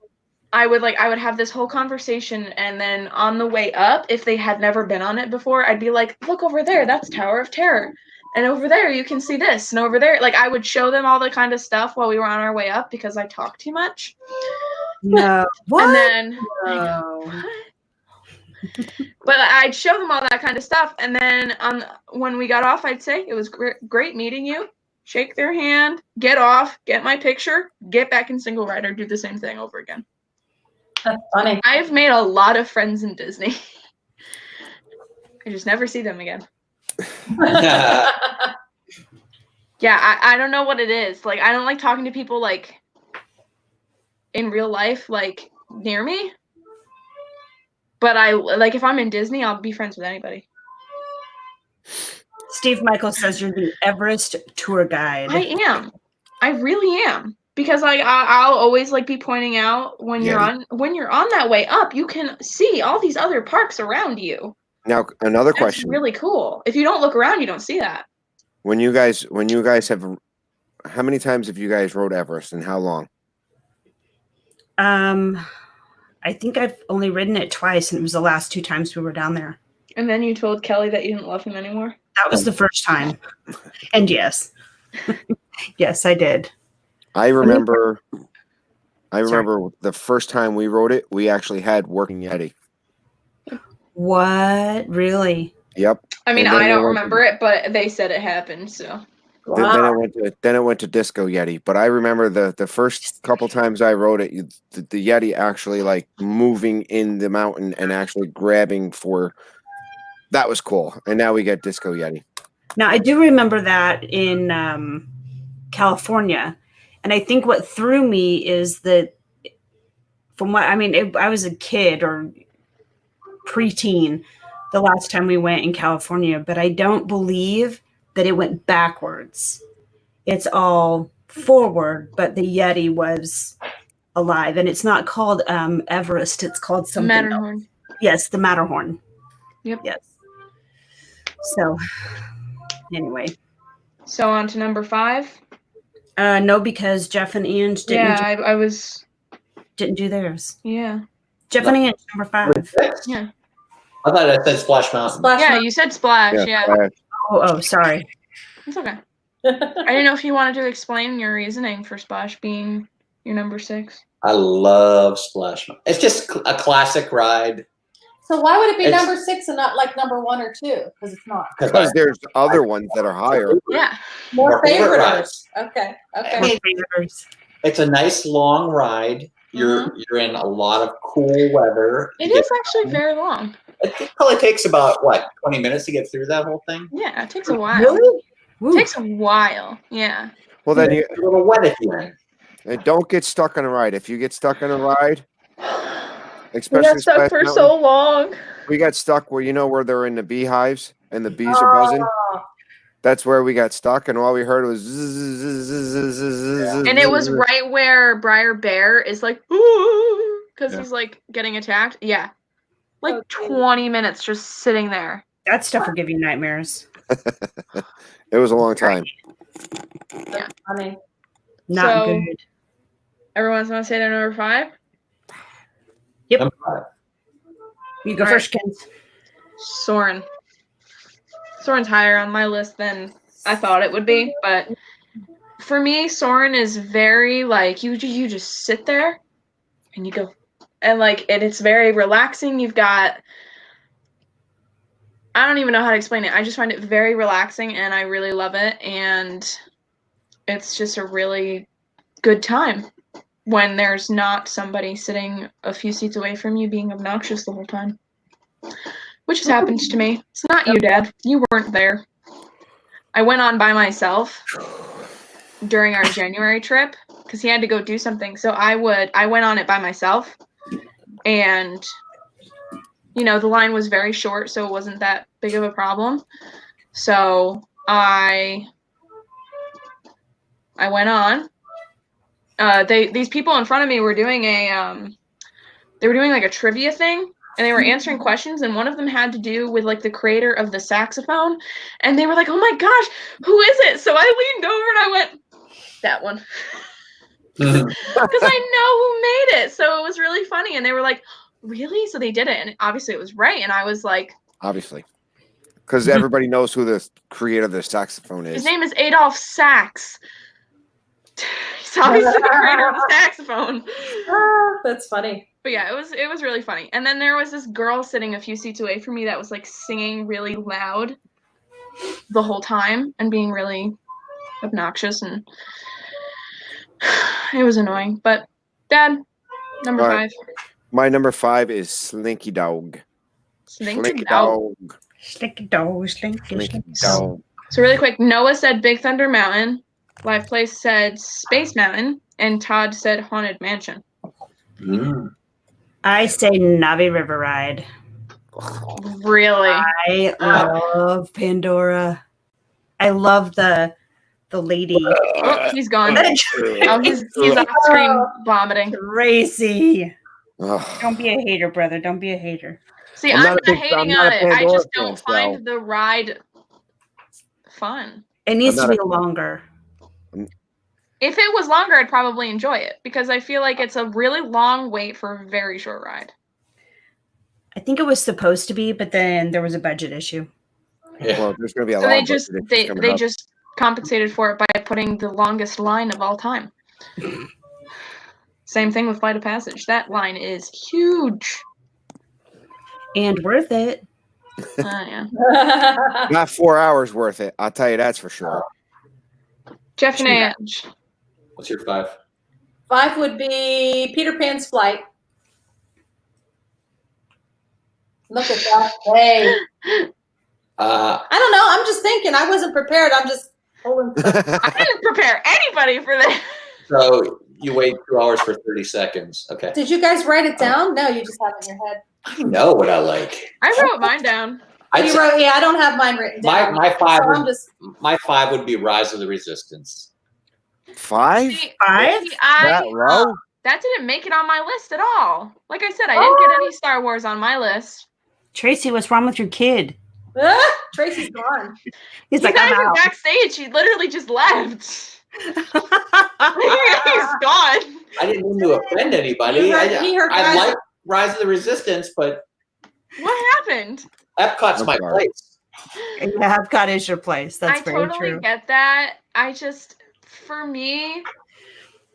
I would have this whole conversation, and then on the way up, if they had never been on it before, I'd be like, look over there, that's Tower of Terror. And over there, you can see this. And over there, I would show them all the kind of stuff while we were on our way up because I talk too much. No. What? And then, no. But I'd show them all that kind of stuff. And then when we got off, I'd say, it was great meeting you. Shake their hand, get off, get my picture, get back in single rider, do the same thing over again. That's funny. I've made a lot of friends in Disney. I just never see them again. Yeah, I don't know what it is. I don't like talking to people in real life, near me. But if I'm in Disney, I'll be friends with anybody. Steve Michael says you're the Everest tour guide. I am. I really am. Because I'll always be pointing out when you're on that way up, you can see all these other parks around you. Now another question. Really cool. If you don't look around, you don't see that. When you guys have, how many times have you guys rode Everest and how long? I think I've only ridden it twice, and it was the last 2 times we were down there. And then you told Kelly that you didn't love him anymore? That was the first time. And yes. Yes, I did. I remember the first time we rode it, we actually had working Yeti. What? Really? Yep. I mean, I don't remember it, but they said it happened, so. Wow. Then it went to Disco Yeti. But I remember the first couple times I rode it, the Yeti actually moving in the mountain and actually grabbing for. That was cool. And now we get Disco Yeti. Now I do remember that in California, and I think what threw me is that I was a kid or preteen the last time we went in California, but I don't believe that it went backwards. It's all forward, but the Yeti was alive, and it's not called Everest. It's called something Matterhorn. else. Yes, the Matterhorn. Yep. Yes. So, anyway. So on to number 5. No, because Jeff and Ange didn't. Yeah, I was. Didn't do theirs. Yeah. Jeff and Ange, number 5. Yeah. I thought I said Splash Mountain. Splash Yeah, Mountain. you said Splash. Yeah. Oh, sorry. It's okay. I didn't know if you wanted to explain your reasoning for Splash being your number 6. I love Splash Mountain. It's just a classic ride. So why would it be It's- number 6 and not like number 1 or 2? Because it's not. Because there's other ones that are higher. Yeah. More favorite favorites. Okay. I mean, it's a nice long ride. You're in a lot of cool weather. It is actually very long. It probably takes about 20 minutes to get through that whole thing. Yeah, it takes a while. Really? It takes a while. Yeah. Well, then It's a little wet at the end. and don't get stuck on a ride. If you get stuck on a ride, We especially got stuck Splash for Mountain, so long. we got stuck where they're in the beehives and the bees are buzzing. Oh, That's where we got stuck, and all we heard was zzz. And it was right where Briar Bear is like, because he's like getting attacked. Yeah. Like Okay. 20 minutes just sitting there. That stuff will give you nightmares. It was a long time. that's funny. Not So- good. Everyone's going to say their number 5? Number 5. You go All first, Kens. Soren. Soren's higher on my list than I thought it would be, but for me, Soren is very like you just sit there and you go, and it's very relaxing. You've got, I don't even know how to explain it. I just find it very relaxing and I really love it, and it's just a really good time when there's not somebody sitting a few seats away from you being obnoxious the whole time. Which has happened to me. It's not you, Dad. You weren't there. I went on by myself during our January trip because he had to go do something. So I went on it by myself, and the line was very short, so it wasn't that big of a problem. So I went on. These people in front of me were doing like a trivia thing. And they were answering questions, and one of them had to do with the creator of the saxophone. And they were like, "Oh my gosh, who is it?" So I leaned over and I went, "That one." Because I know who made it. So it was really funny. And they were like, "Really?" So they did it. And obviously it was right. And I was like, Obviously. Because everybody knows who the creator of the saxophone his is. name is Adolph Sax. He's obviously the creator of the saxophone. That's funny. But yeah, it was really funny. And then there was this girl sitting a few seats away from me that was singing really loud the whole time and being really obnoxious, and it was annoying. But Dad, number All 5. right. My number 5 is Slinky Dog. Slinky Dog. Slinky dog, slinky, Slinky slinky. Dog. So really quick, Noah said Big Thunder Mountain, Live Place said Space Mountain, and Todd said Haunted Mansion. I say Navi River Ride. Really? I love Pandora. I love the lady. Oh, he's gone. Oh, he's off screen vomiting. Tracy. Ugh. Don't be a hater, brother. Don't be a hater. See, I'm I'm not not a big- hating I'm not on a it. I Pandora just don't fan, find the ride fun. It needs I'm to not be longer. If it was longer, I'd probably enjoy it because I feel like it's a really long wait for a very short ride. I think it was supposed to be, but then there was a budget issue. Yeah. Well, there's going to be a So lot they of just budget they issues coming they up. just compensated for it by putting the longest line of all time. Same thing with Flight of Passage. That line is huge. And worth it. Yeah. Not 4 hours worth it. I'll tell you that's for sure. Jeff and Ange. What's your 5? 5 would be Peter Pan's Flight. Look at that. Hey. I don't know. I'm just thinking. I wasn't prepared. I'm just holding. I didn't prepare anybody for this. So you wait 2 hours for 30 seconds. Okay. Did you guys write it down? No, you just have it in your head. I know what I like. I wrote mine down. I'd You say wrote, yeah, I don't have mine written down. my 5 So I'm would, just, my 5 would be Rise of the Resistance. 5? See, 5? see, That low? that didn't make it on my list at all. Like I said, I didn't get any Star Wars on my list. Tracy, what's wrong with your kid? Tracy's gone. He's You like, guys I'm are out. backstage. He literally just left. He's gone. I didn't mean to offend anybody. He heard I like Rise of the Resistance, but What happened? Epcot's I'm my sorry. place. Yeah, Epcot is your place. That's I very totally true. get that. For me,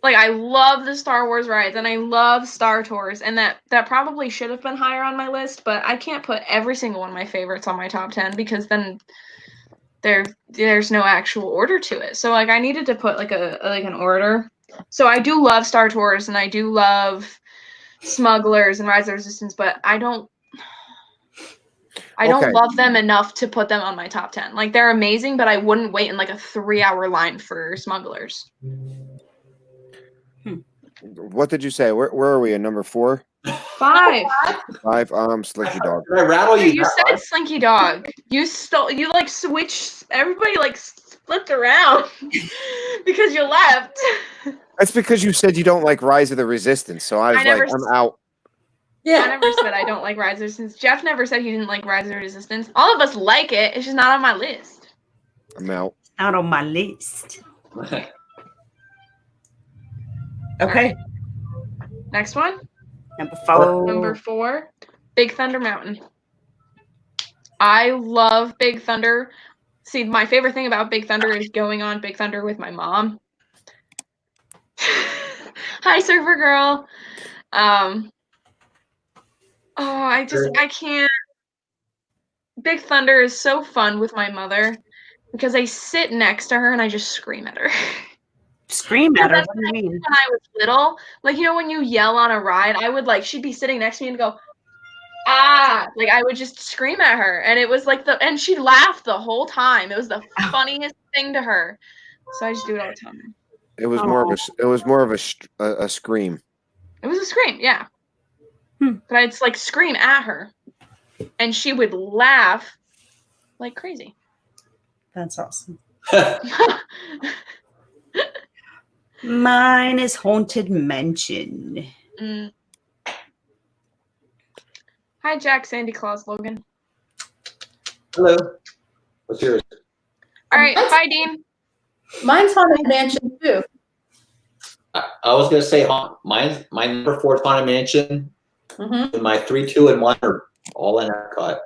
like I love the Star Wars rides and I love Star Tours, and that probably should have been higher on my list, but I can't put every single one of my favorites on my top 10 because then there's no actual order to it. So like I needed to put like an order. So I do love Star Tours and I do love Smugglers and Rise of the Resistance, but I don't Okay. love them enough to put them on my top 10. Like they're amazing, but I wouldn't wait in like a 3-hour line for Smugglers. What did you say? Where are we? At number 4? 5. 5. Slinky Dog. Did I rattle you? You said Slinky Dog. You like switched. Everybody like flipped around because you left. That's because you said you don't like Rise of the Resistance, so I was I'm out. I never said I don't like Rise of the Resistance. Jeff never said he didn't like Rise of the Resistance. All of us like it. It's just not on my list. I'm out. Out on my list. Okay. Next one. Number 4. Big Thunder Mountain. I love Big Thunder. See, my favorite thing about Big Thunder is going on Big Thunder with my mom. Hi, Surfer Girl. I can't. Big Thunder is so fun with my mother because I sit next to her and I just scream at her. Scream at her? What do you mean? When I was little, like, you know, when you yell on a ride, I would like, she'd be sitting next to me and go, ah, like I would just scream at her. And it was like and she laughed the whole time. It was the funniest thing to her. So I just do it all the time. It was more of a scream. It was a scream, yeah. But I'd like scream at her, and she would laugh like crazy. That's awesome. Mine is Haunted Mansion. Hi, Jack, Sandy Claus, Logan. Hello. What's yours? All right, bye, Dean. Mine's Haunted Mansion too. I was gonna say my number 4 is Haunted Mansion. And my 3, 2, and 1 are all in Epcot.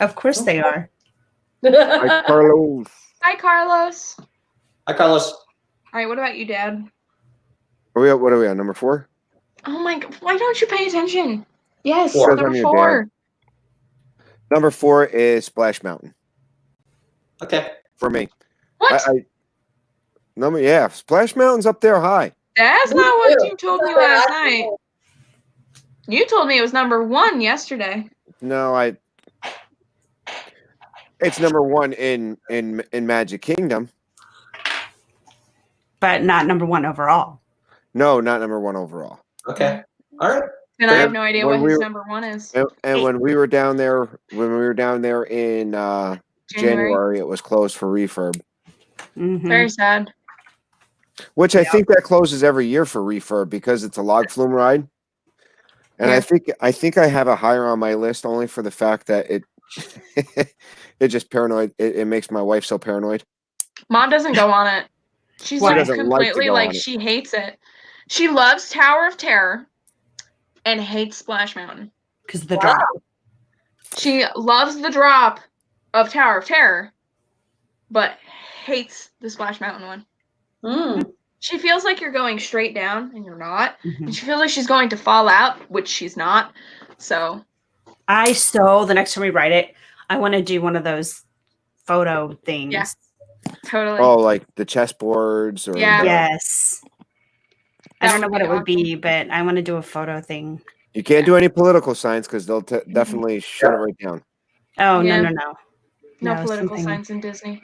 Of course they are. Hi, Carlos. Hi, Carlos. Hi, Carlos. All right, what about you, Dad? What are we on? Number 4? Oh my God, why don't you pay attention? Yes, 4. number 4. Number 4 is Splash Mountain. Okay. For me. What? Splash Mountain's up there high. That's not what you told me last night. You told me it was number 1 yesterday. No, it's number 1 in Magic Kingdom. But not number 1 overall. No, not number 1 overall. Okay. All right. And I have no idea what his number 1 is. And when we were down there, in January, it was closed for refurb. Very sad. Which I think that closes every year for refurb because it's a log flume ride. And I think I have a higher on my list only for the fact that it just paranoid. It makes my wife so paranoid. Mom doesn't go on it. She's like completely like she hates it. She loves Tower of Terror and hates Splash Mountain. Because of the drop. She loves the drop of Tower of Terror, but hates the Splash Mountain one. She feels like you're going straight down, and you're not. And she feels like she's going to fall out, which she's not. So, the next time we write it, I want to do one of those photo things. Yeah, totally. Oh, like the chessboards, or yes. I don't know what it would be, but I want to do a photo thing. You can't do any political signs because they'll definitely shut it right down. Oh Yeah. no! No political signs in Disney.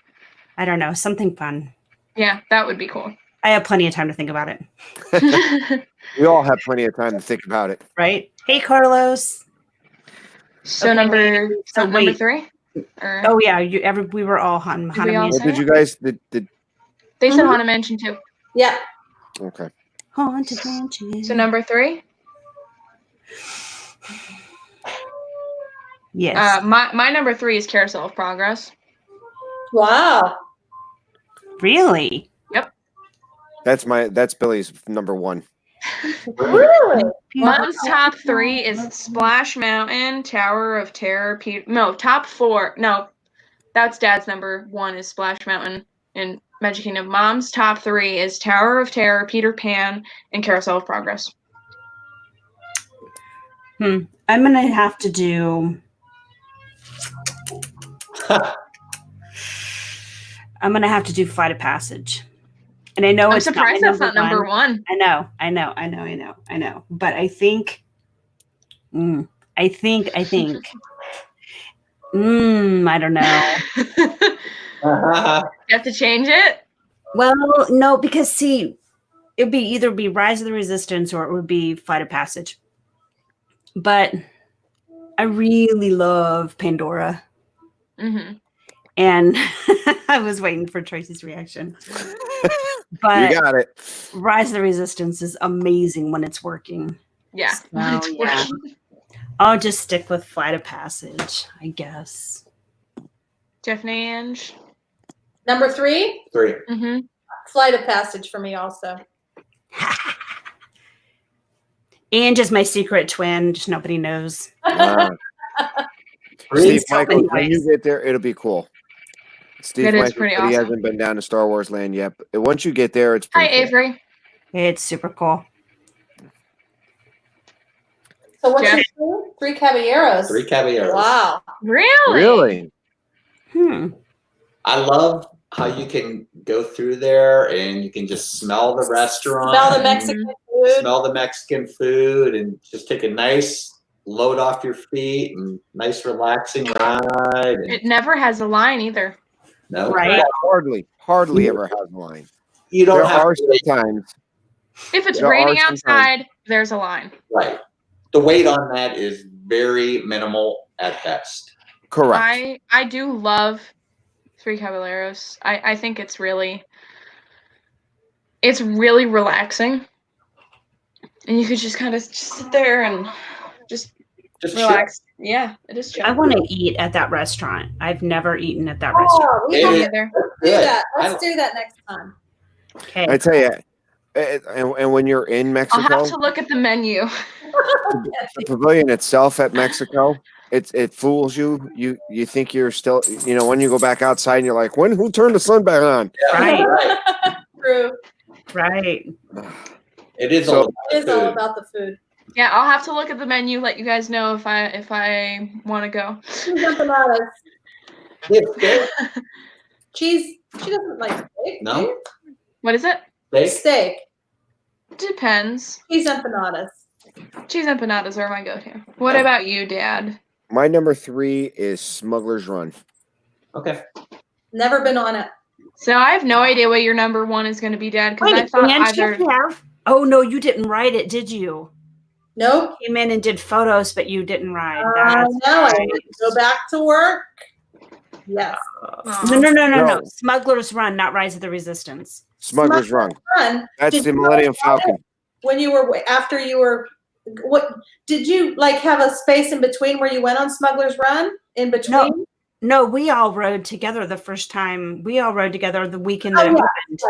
I don't know, something fun. Yeah, that would be cool. I have plenty of time to think about it. We all have plenty of time to think about it, right? Hey, Carlos. So Okay. number 3. Or, Oh yeah, we were all on Did we all Haunted say Did you guys? Did They said Haunted Mansion too. Yeah. okay? Haunted Mansion. So number 3. Yes. My number 3 is Carousel of Progress. Wow. Really? Yep. That's Billy's number 1. Really? Mom's top 3 is Splash Mountain, Tower of Terror, top 4. No, that's Dad's number 1 is Splash Mountain in Magic Kingdom. Mom's top 3 is Tower of Terror, Peter Pan, and Carousel of Progress. I'm gonna have to do. I'm gonna have to do Flight of Passage, and I know I'm it's surprised that's not number 1. I know. But I think. I don't know. You have to change it? Well, no, because see, it'd either be Rise of the Resistance or it would be Flight of Passage. But I really love Pandora. Mm-hmm. And I was waiting for Tracy's reaction. But you got it. Rise of the Resistance is amazing when it's working. Yeah. So, yeah. I'll just stick with Flight of Passage, I guess. Tiffany Ange. Number 3? 3. Mm-hmm. Flight of Passage for me also. And just my secret twin, just nobody knows. Steve So Michael, many when you ways. get there, it'll be cool. Steve That is Michael pretty said he awesome. hasn't been down to Star Wars Land yet, but once you get there, it's Hi, pretty cool. Avery. It's super cool. So what's Jeff? your 3 Caballeros? 3 Caballeros. Wow. Really? I love how you can go through there and you can just smell the restaurant. Smell the Mexican food. Smell the Mexican food and just take a nice load off your feet and nice relaxing ride. And, It never has a line either. no, Right. Hardly ever has a line. You don't There have are to, sometimes. If it's There raining are sometimes. outside, there's a line. right. The weight on that is very minimal at best. Correct. I do love 3 Caballeros. I think it's really relaxing. And you could just kind of sit there and just Just relax. Yeah, it is chill. I want to eat at that restaurant. I've never eaten at that restaurant. Oh, we It have is- to there. do Yeah. that. Let's do that next time. Okay. I tell you, and when you're in I'll Mexico, have to look at the menu. the pavilion itself at Mexico, it fools you. You think you're still, when you go back outside and you're like, who turned the sun back on? Right. True. Right. It is So- all about It is the all food. about the food. Yeah, I'll have to look at the menu, let you guys know if I want to go. Cheese empanadas. Yeah, steak. Cheese. She doesn't like steak. No? do you? What is it? Steak? Steak. Depends. Cheese empanadas. Cheese empanadas are my go-to. What about you, Dad? My number 3 is Smuggler's Run. Okay. Never been on it. So I have no idea what your number 1 is going to be, Dad, because I thought and either. you have? Oh no, you didn't write it, did you? Nope. Came in and did photos, but you didn't write. I That's know. I right. need to go back to work. Yes. No. No. Smuggler's Run, not Rise of the Resistance. Smuggler's Run. Fun. That's Did the you Millennium write it Falcon. When you were after you were, what did you like have a space in between where you went on Smuggler's Run in between? No, we all rode together the first time. We all rode together the weekend that Oh, it yeah. happened.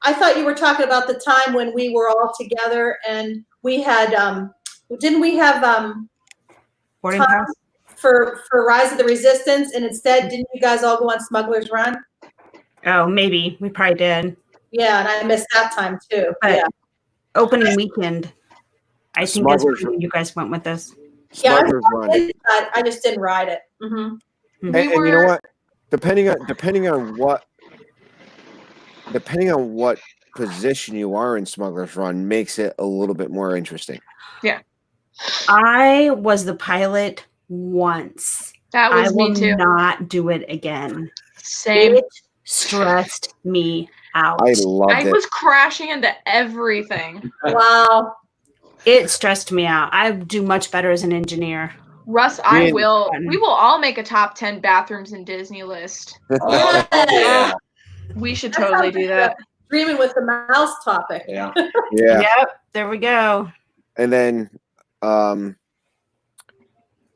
I thought you were talking about the time when we were all together and we had didn't we have Boarding Tom- pass? for Rise of the Resistance and instead didn't you guys all go on Smuggler's Run? Oh, maybe. We probably did. Yeah, and I missed that time too. But Yeah. opening weekend. I think that's Smuggler's when you guys went with us. Yeah, Smuggler's Run. I just didn't ride it. Mm-hmm. And you know what? Depending on what position you are in Smuggler's Run makes it a little bit more interesting. I was the pilot once. That I was will me too. not do it again. Same. It stressed me out. I loved I it. was crashing into everything. Wow. It stressed me out. I do much better as an engineer. Russ, Yeah. we will all make a top 10 bathrooms in Disney list. Oh, yeah. We should That totally sounds do like that. Dreaming with the Mouse topic. Yeah. Yeah. Yep. There we go. And then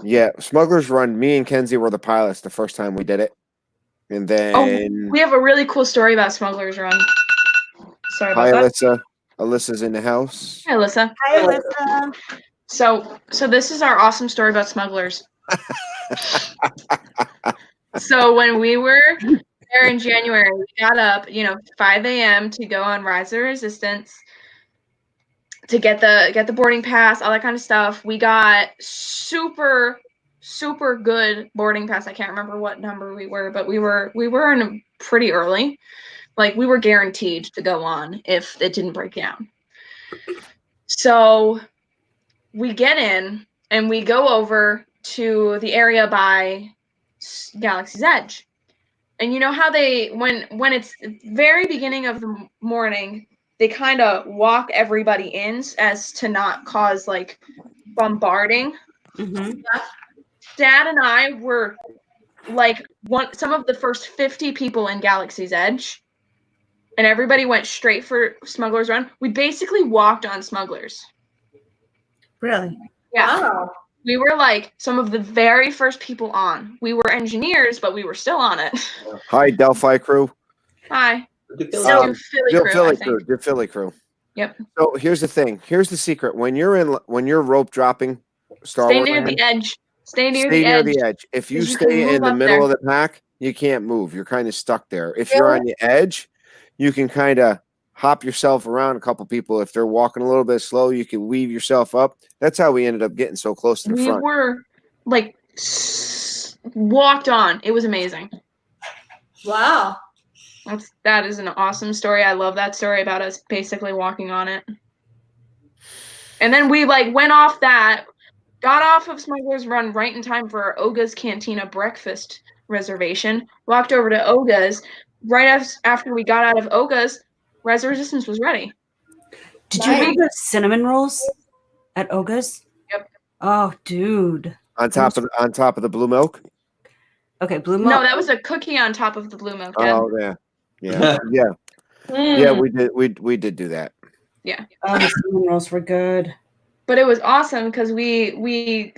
Yeah, Smuggler's Run. Me and Kenzie were the pilots the first time we did it, and then we have a really cool story about Smuggler's Run. Sorry about hi, that. Alyssa. Alyssa's in the house. Hi, Alyssa. Hi, Alyssa. So this is our awesome story about smugglers. So when we were there in January, we got up, 5 a.m. to go on Rise of the Resistance to get the boarding pass, all that kind of stuff. We got super good boarding pass. I can't remember what number we were, but we were in pretty early. Like we were guaranteed to go on if it didn't break down. So we get in and we go over to the area by Galaxy's Edge. And you know how they, when it's very beginning of the morning, they kind of walk everybody in as to not cause like bombarding. Mm-hmm. Dad and I were like some of the first 50 people in Galaxy's Edge. And everybody went straight for Smuggler's Run. We basically walked on Smugglers. Really? Yeah. Wow. We were like some of the very first people on. We were engineers, but we were still on it. Hi, Delphi crew. Hi. So- Philly crew. Yep. So here's the thing. Here's the secret. When you're rope dropping Star Stay Wars, near the edge. Stay near stay the near edge. the edge. If you 'Cause you can stay in move the up middle there. of the pack, you can't move. You're kind of stuck there. If you're on the edge, you can kind of hop yourself around a couple people. If they're walking a little bit slow, you can weave yourself up. That's how we ended up getting so close to the We front. were like walked on. It was amazing. Wow. That is an awesome story. I love that story about us basically walking on it. And then we like went off that, got off of Smuggler's Run right in time for our Oga's Cantina breakfast reservation. Walked over to Oga's. Right after we got out of Oga's, Rise of Resistance was ready. Did you have the cinnamon rolls at Oga's? Yep. Oh, dude. On top of the blue milk. Okay, blue milk. No, that was a cookie on top of the blue milk. Dad. Oh yeah. We did do that. Yeah. Oh, the cinnamon rolls were good. But it was awesome because we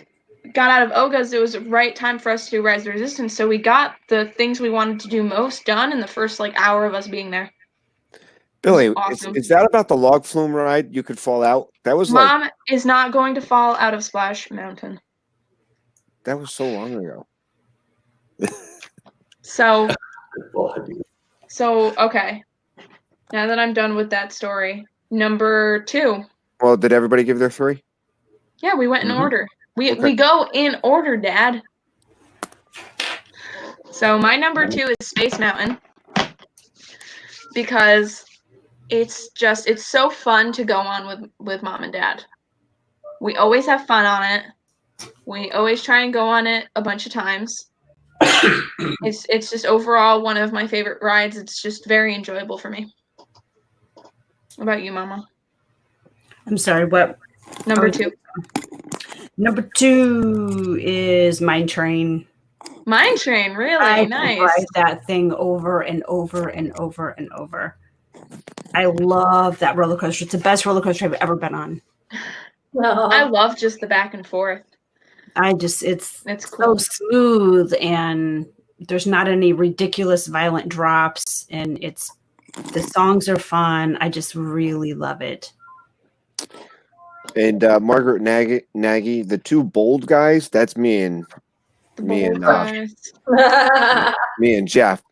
got out of Oga's. It was right time for us to do Rise of the Resistance, so we got the things we wanted to do most done in the first like hour of us being there. Billy, Awesome. is that about the log flume ride? You could fall out. That was Mom is not going to fall out of Splash Mountain. That was so long ago. So okay. Now that I'm done with that story, number 2. Well, did everybody give their 3? Yeah, we went in order. We go in order, Dad. So my number 2 is Space Mountain because it's so fun to go on with Mom and Dad. We always have fun on it. We always try and go on it a bunch of times. It's just overall one of my favorite rides. It's just very enjoyable for me. What about you, Mama? I'm sorry, what? Number 2. Number 2 is Mine Train. Mine Train, really? I Nice. ride that thing over and over and over and over. I love that roller coaster. It's the best roller coaster I've ever been on. I love just the back and forth. It's cool. So smooth, and there's not any ridiculous violent drops, and the songs are fun. I just really love it. And Margaret Nagy, the 2 bold guys, that's me and Jeff.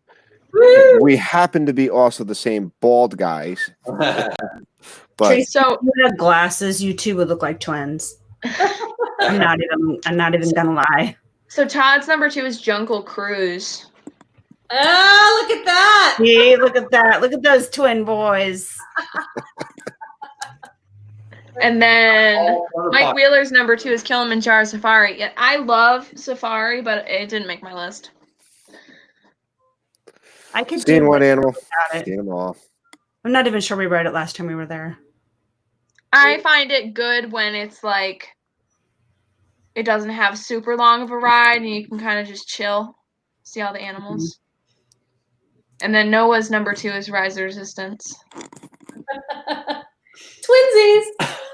We happen to be also the same bald guys. But Tracy, if you had glasses, you two would look like twins. I'm not even gonna lie. So Todd's number 2 is Jungle Cruise. Oh, look at that. Hey, look at that. Look at those twin boys. And then Mike Wheeler's number 2 is Kilimanjaro Safari. Yeah, I love Safari, but it didn't make my list. I could seen one animal. Seen them all. I'm not even sure we rode it last time we were there. I find it good when it's like it doesn't have super long of a ride and you can kind of just chill, see all the animals. And then Noah's number 2 is Rise of the Resistance. Twinsies.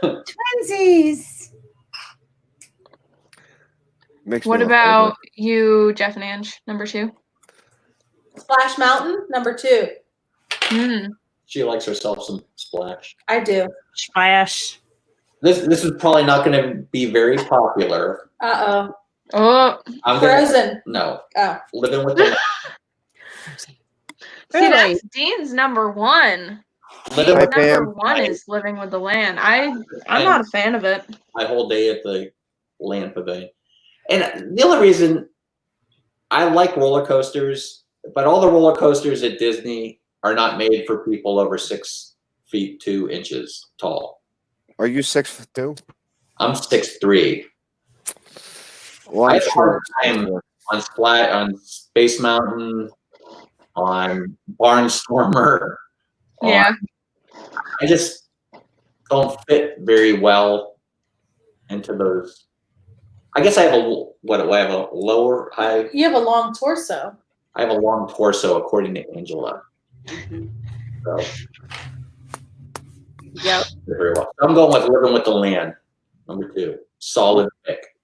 Twinsies. What about you, Jeff and Ange, number 2? Splash Mountain, number 2. She likes herself some splash. I do. Splash. This is probably not going to be very popular. Uh-oh. Oh. Frozen. No. Oh. Living with the See, that's Dean's number 1. Dean's number 1 is Living with the Land. I'm not a fan of it. My whole day at the Land Pavilion. And the only reason I like roller coasters, but all the roller coasters at Disney are not made for people over 6 feet 2 inches tall. Are you 6'2"? I'm 6'3". Well, I had a hard time on Space Mountain, on Barnstormer. Yeah. I just don't fit very well into those. I guess I have a lower high. You have a long torso. I have a long torso, according to Angela. So, yep. Very well. So I'm going with Living with the Land, number 2. Solid pick.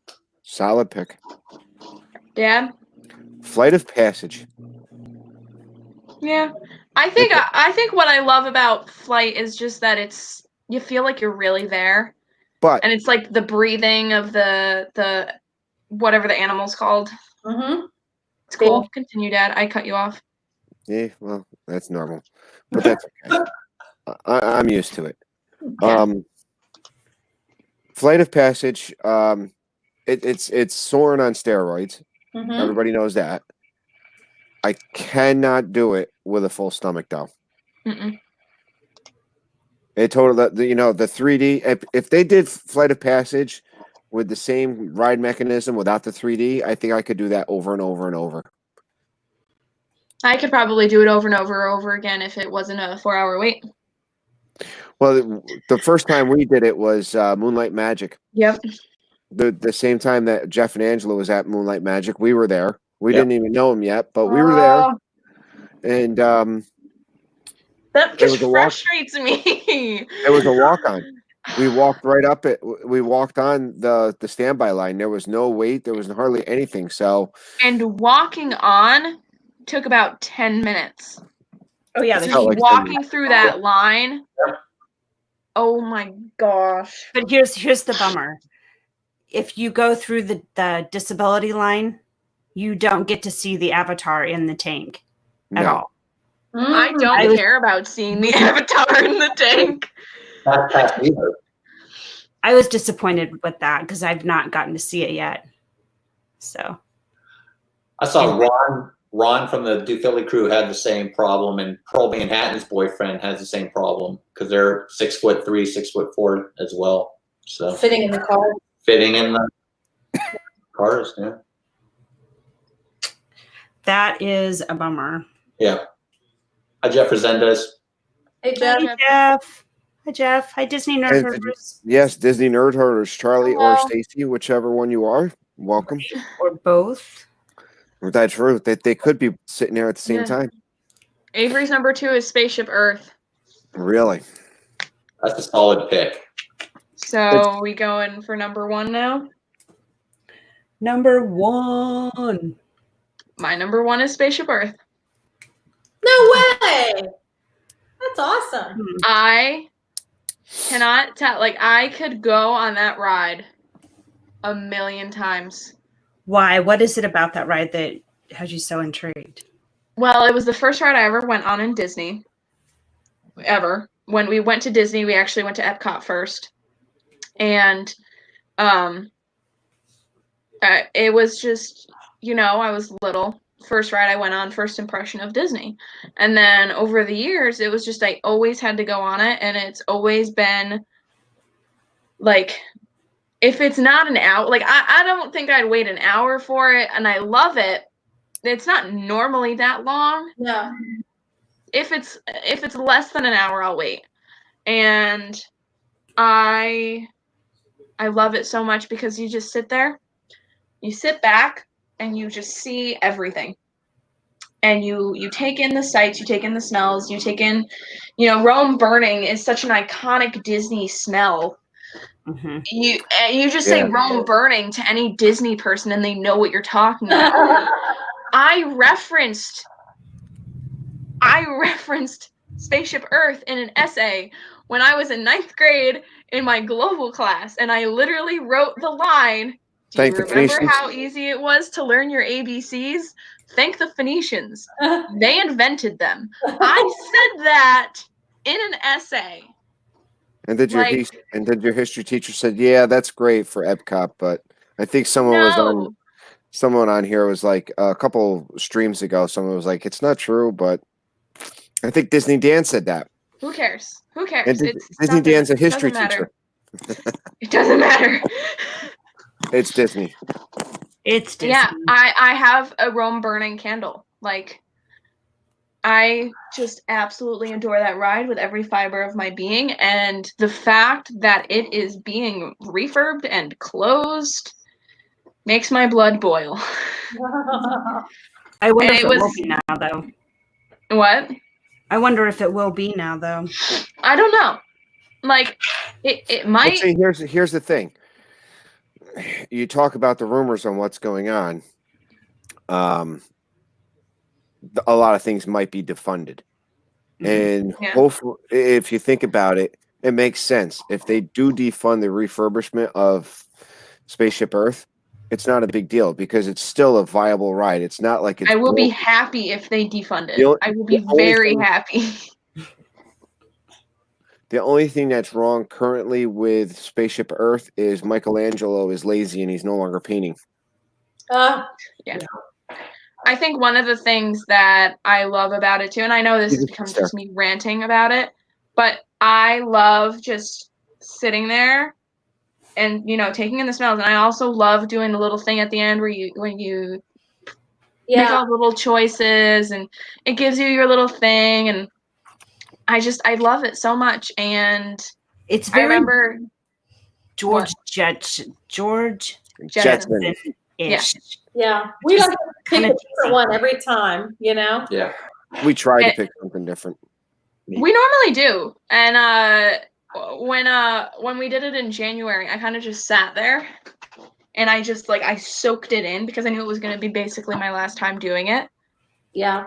Solid pick. Dad? Flight of Passage. Yeah. I think what I love about Flight is just that you feel like you're really there. And it's like the breathing of the whatever the animal's called. It's cool. Yeah. Continue, Dad. I cut you off. Yeah, well, that's normal. But that's okay. I'm used to it. Okay. Flight of Passage, it's soaring on steroids. Everybody knows that. I cannot do it with a full stomach, though. It totally, the 3D. If they did Flight of Passage with the same ride mechanism without the 3D, I think I could do that over and over and over. I could probably do it over and over again if it wasn't a 4-hour wait. Well, the first time we did it was Moonlight Magic. Yep. The same time that Jeff and Angela was at Moonlight Magic, we were there. We didn't even know him yet, but we were there. And that just frustrates me. It was a walk-on. We walked right up it. We walked on the standby line. There was no wait. There was hardly anything. So. And walking on took about 10 minutes. Oh yeah, like walking through that line. Oh my gosh! But here's the bummer. If you go through the disability line, you don't get to see the avatar in the tank at all. I don't care about seeing the avatar in the tank. I was disappointed with that because I've not gotten to see it yet. So I saw Ron from the Do Philly crew had the same problem, and Pearl Manhattan's boyfriend has the same problem because they're 6'3", 6'4" as well. So fitting in the car. Fitting in the cars, yeah. That is a bummer. Yeah. Hi, Jeff Resendez. Hey, Jeff. Hi, Jeff. Hi, Jeff. Hi, Disney Nerd Herders. Yes, Disney Nerd Herders. Charlie or Stacy, whichever one you are. Welcome. Or both. That's true. They could be sitting there at the same time. Avery's number 2 is Spaceship Earth. Really? That's a solid pick. So we going for number 1 now? Number 1. My number 1 is Spaceship Earth. No way! That's awesome. I cannot tell. Like, I could go on that ride a million times. Why? What is it about that ride that has you so intrigued? Well, it was the first ride I ever went on in Disney. Ever. When we went to Disney, we actually went to Epcot first. And it was just, I was little. First ride I went on, first impression of Disney. And then over the years, it was just I always had to go on it. And it's always been, like, if it's not an hour, like, I don't think I'd wait an hour for it. And I love it. It's not normally that long. Yeah. If it's less than an hour, I'll wait. And I love it so much because you just sit there, you sit back, and you just see everything. And you take in the sights, you take in the smells, you take in, Rome burning is such an iconic Disney smell. Mm-hmm. You just say Rome burning to any Disney person and they know what you're talking about. I referenced Spaceship Earth in an essay when I was in 9th grade in my global class, and I literally wrote the line, do you remember how easy it was to learn your ABCs? Thank the Phoenicians. They invented them. I said that in an essay. And did your history teacher said, yeah, that's great for Epcot, but I think someone on here was like a couple streams ago, someone was like, it's not true, but I think Disney Dan said that. Who cares? Who cares? And Disney Dan's a history teacher. It doesn't matter. It's Disney. It's Disney. Yeah, I have a Rome burning candle. Like, I just absolutely adore that ride with every fiber of my being, and the fact that it is being refurbed and closed makes my blood boil. I wonder if it will be now, though. What? I wonder if it will be now, though. I don't know. Like, it might. See, here's the thing. You talk about the rumors on what's going on. A lot of things might be defunded. And hopefully, if you think about it, it makes sense. If they do defund the refurbishment of Spaceship Earth, it's not a big deal because it's still a viable ride. It's not like it's. I will be happy if they defund it. I will be very happy. The only thing that's wrong currently with Spaceship Earth is Michelangelo is lazy and he's no longer painting. Yeah. I think one of the things that I love about it too, and I know this becomes just me ranting about it, but I love just sitting there and, taking in the smells. And I also love doing the little thing at the end where you make all the little choices and it gives you your little thing. And I love it so much. And it's very, I remember George Jetson. Yeah. We don't pick a different one every time, Yeah. We try to pick something different. We normally do. And when we did it in January, I kind of just sat there and I just I soaked it in because I knew it was going to be basically my last time doing it. Yeah.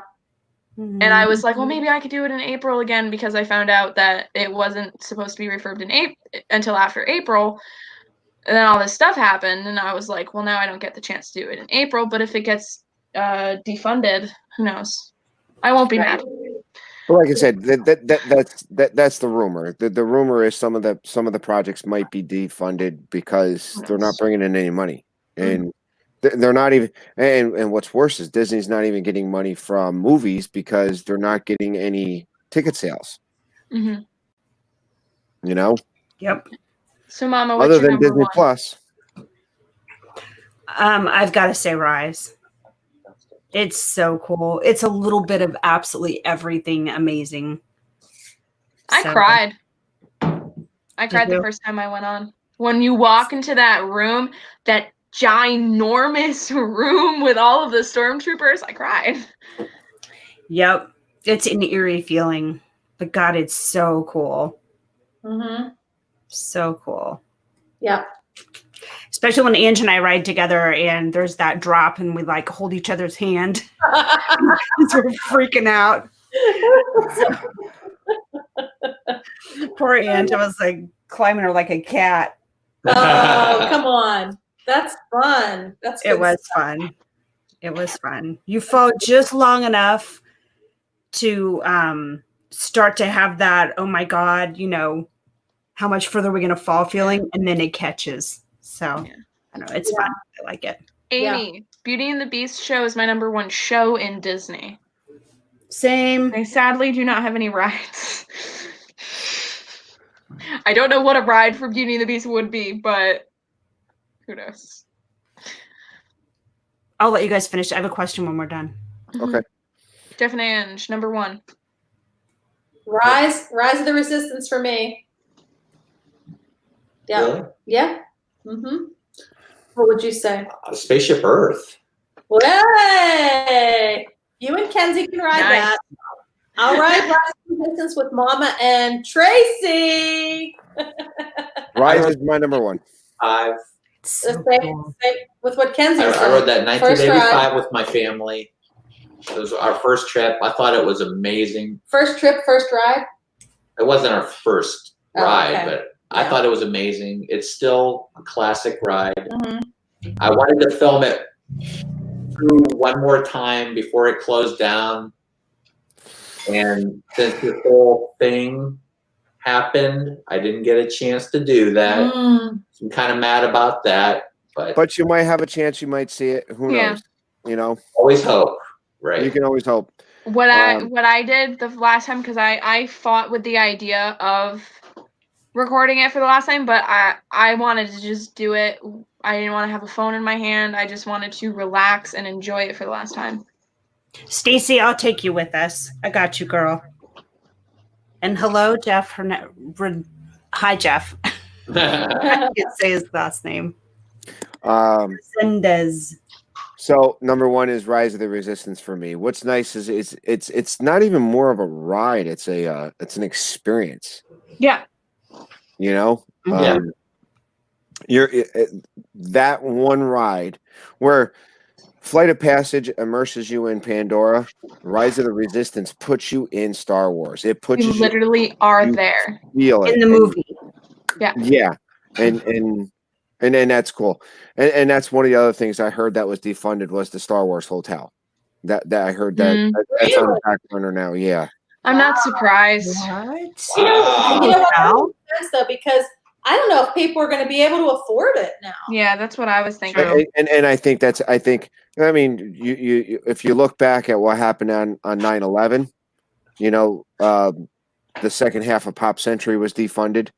And I was like, well, maybe I could do it in April again because I found out that it wasn't supposed to be refurbed until after April. And then all this stuff happened, and I was like, well, now I don't get the chance to do it in April, but if it gets defunded, who knows? I won't be mad. Well, like I said, that's the rumor. The rumor is some of the projects might be defunded because they're not bringing in any money, and they're not even. And what's worse is Disney's not even getting money from movies because they're not getting any ticket sales. Mm-hmm. Yep. So, Mama, what's other your than number Disney one? Plus, I've got to say Rise. It's so cool. It's a little bit of absolutely everything amazing. I cried. I cried the first time I went on. When you walk into that room, that ginormous room with all of the stormtroopers, I cried. Yep. It's an eerie feeling. But God, it's so cool. Mm-hmm. So cool. Yeah. Especially when Ange and I ride together and there's that drop and we hold each other's hand. We're freaking out. Poor Ange. I was climbing her like a cat. Oh, come on. That's fun. It was fun. It was fun. You fall just long enough to start to have that, oh my God, how much further we're going to fall feeling, and then it catches. So, I don't know. It's fun. I like it. Amy, Beauty and the Beast show is my number one show in Disney. Same. I sadly do not have any rides. I don't know what a ride for Beauty and the Beast would be, but who knows? I'll let you guys finish. I have a question when we're done. Okay. Jeff and Ange, number one. Rise of the Resistance for me. Yeah. Really? Yeah. Mm-hmm. What would you say? Spaceship Earth. Hey! You and Kenzie can ride that. I'll ride Rise of the Resistance with Mama and Tracy. Rise is my number one. So Same cool. with what Kenzie I said. rode that First 1985 ride. with my family. It was our first trip. I thought it was amazing. First trip, first ride. It wasn't our first Oh, ride, okay. but I Yeah. thought it was amazing. It's still a classic ride. Mhm. I wanted to film it through one more time before it closed down. And since the whole thing happened, I didn't get a chance to do that. Mm. I'm kind of mad about that, But you might have a chance. You might see it. Who Yeah. knows? You know, always hope, right? you can always hope. What I did the last time, because I fought with the idea of recording it for the last time, but I wanted to just do it. I didn't want to have a phone in my hand. I just wanted to relax and enjoy it for the last time. Stacy, I'll take you with us. I got you, girl. And hello, Jeff. Hi, Jeff. I can't say his last name. Sendez. So number one is Rise of the Resistance for me. What's nice is it's not even more of a ride. It's an experience. Yeah. You know, Yeah. That one ride where Flight of Passage immerses you in Pandora. Rise of the Resistance puts you in Star Wars. It puts You literally are there. Feel it In the movie. Yeah. Yeah, and that's cool. And that's one of the other things I heard that was defunded was the Star Wars Hotel. That I heard that's on the back burner now. Yeah. I'm not surprised. What? You know what? Wow. That makes sense, though, because I don't know if people are going to be able to afford it now. Yeah, that's what I was thinking. And I think I mean you if you look back at what happened on 9/11, you know, the second half of Pop Century was defunded.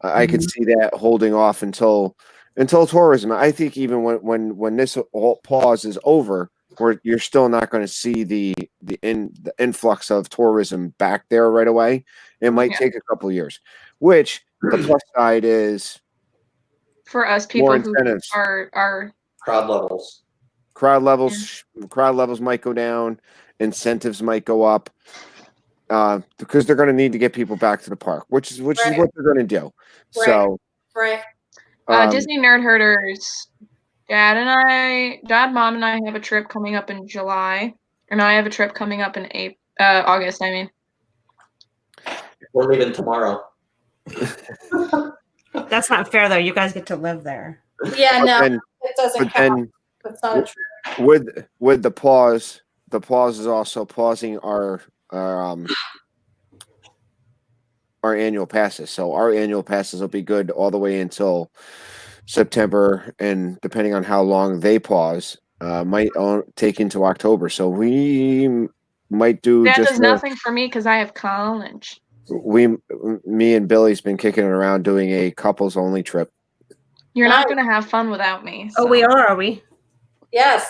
I could see that holding off until tourism. I think even when this pause is over, where you're still not going to see the influx of tourism back there right away. It might take a couple of years. Which the plus side is for us people more who incentives. are Crowd levels. Crowd levels might go down. Incentives might go up. Because they're going to need to get people back to the park, which is what they're going to do. Right. So, Right. Disney Nerd Herders. Dad, Mom, and I have a trip coming up in July, and I have a trip coming up in August. I mean, We're leaving tomorrow. That's not fair, though. You guys get to live there. Yeah, But no, then- it doesn't but count. then It's not a trip. with the pause is also pausing our annual passes. So our annual passes will be good all the way until September, and depending on how long they pause, might take into October. So we might do that just does nothing for me because I have college. me and Billy's been kicking it around doing a couples only trip. You're not going to have fun without me. Oh, so. we are we? Yes.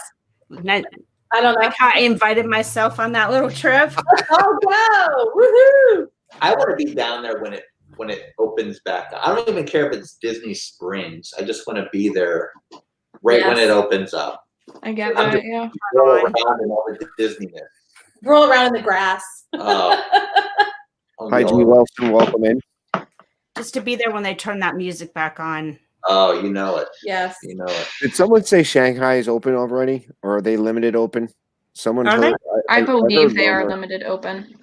Like I don't know. I invited myself on that little trip. Oh, wow. Woohoo. I want to be down there when it opens back. I don't even care if it's Disney Springs. I just want to be there right when Yes. it opens up. I get I'm that, just- yeah. Roll around in all the Disneyness. Roll around in the grass. Hi, Jimmy Wilson. Welcome in. Just to be there when they turn that music back on. Oh, you know it. Yes. You know it. Did someone say Shanghai is open already, or are they limited open? Someone Are heard. I believe heard they are rumor. limited open.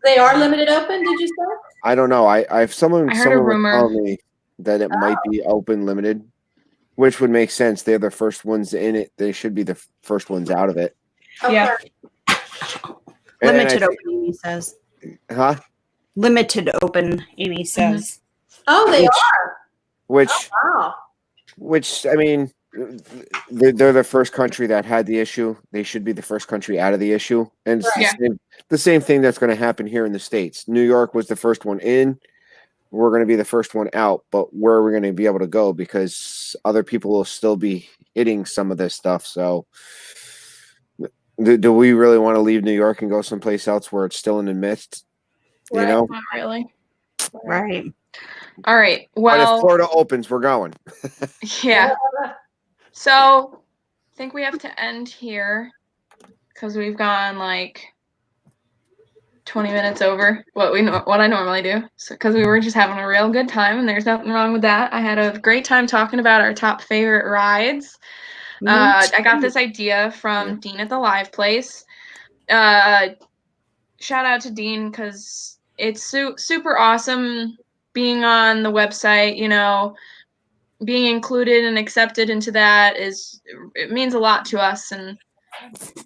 They are limited open, did you say? I don't know. I've someone I heard a someone was rumor. telling me that it might be open limited, which would make sense. They're the first ones in it. They should be the first ones out of it. Okay. Yeah. And Limited I open, Amy says. huh? Limited open, Amy says. Oh, they Which- are. Which Wow. which I mean, they're the first country that had the issue. They should be the first country out of the issue, and it's Right. the same thing that's going to happen here in the States. New York was the first one in. We're going to be the first one out, but where are we going to be able to go? Because other people will still be hitting some of this stuff. So, do we really want to leave New York and go someplace else where it's still in the midst? You Right. know, Not really. Right. All right. but if Well, Florida opens, we're going. yeah. So I think we have to end here because we've gone like 20 minutes over what I normally do, because we were just having a real good time, and there's nothing wrong with that. I had a great time talking about our top favorite rides. I got this idea from Dean at the Live Place. Shout out to Dean, because it's super awesome being on the website. You know, being included and accepted into that it means a lot to us, and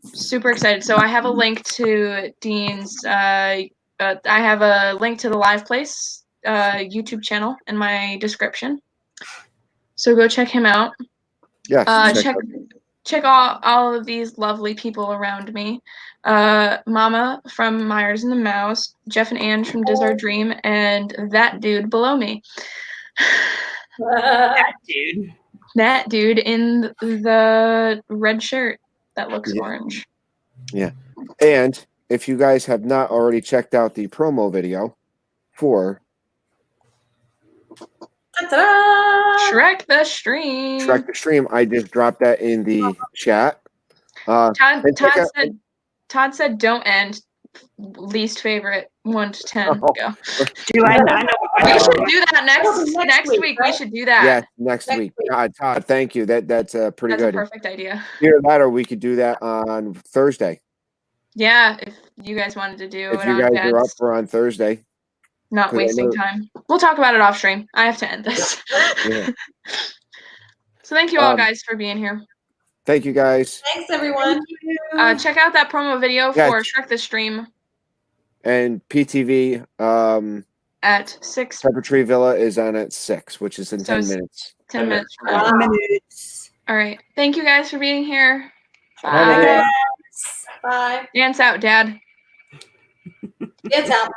super excited. So I have a link to Dean's. I have a link to the Live Place YouTube channel in my description. So go check him out. Yes. Check all of these lovely people around me. Mama from Myers and the Mouse, Jeff and Ange from Diz Our Dream, and that dude below me. That dude in the red shirt that looks orange. Yeah. And if you guys have not already checked out the promo video for Shrek the Stream, I just dropped that in the chat. Todd said don't end. Least favorite 1 to 10. Go. I know. We should do that next week. Right? We should do that. Yeah, next week. Todd, thank you. That's pretty good. That's a perfect idea. Either that, or we could do that on Thursday. Yeah, if you guys wanted to do if you guys are up for on Thursday. Not wasting time. We'll talk about it off stream. I have to end this. Yeah. So thank you all guys for being here. Thank you guys. Thanks everyone. Check out that promo video for Shrek the Stream. And PTV at 6. Pepper Tree Villa is on at 6, which is in 10 minutes. 10 minutes. 10 minutes. All right. Thank you guys for being here. Bye. Bye. Dance out, Dad. Dance out.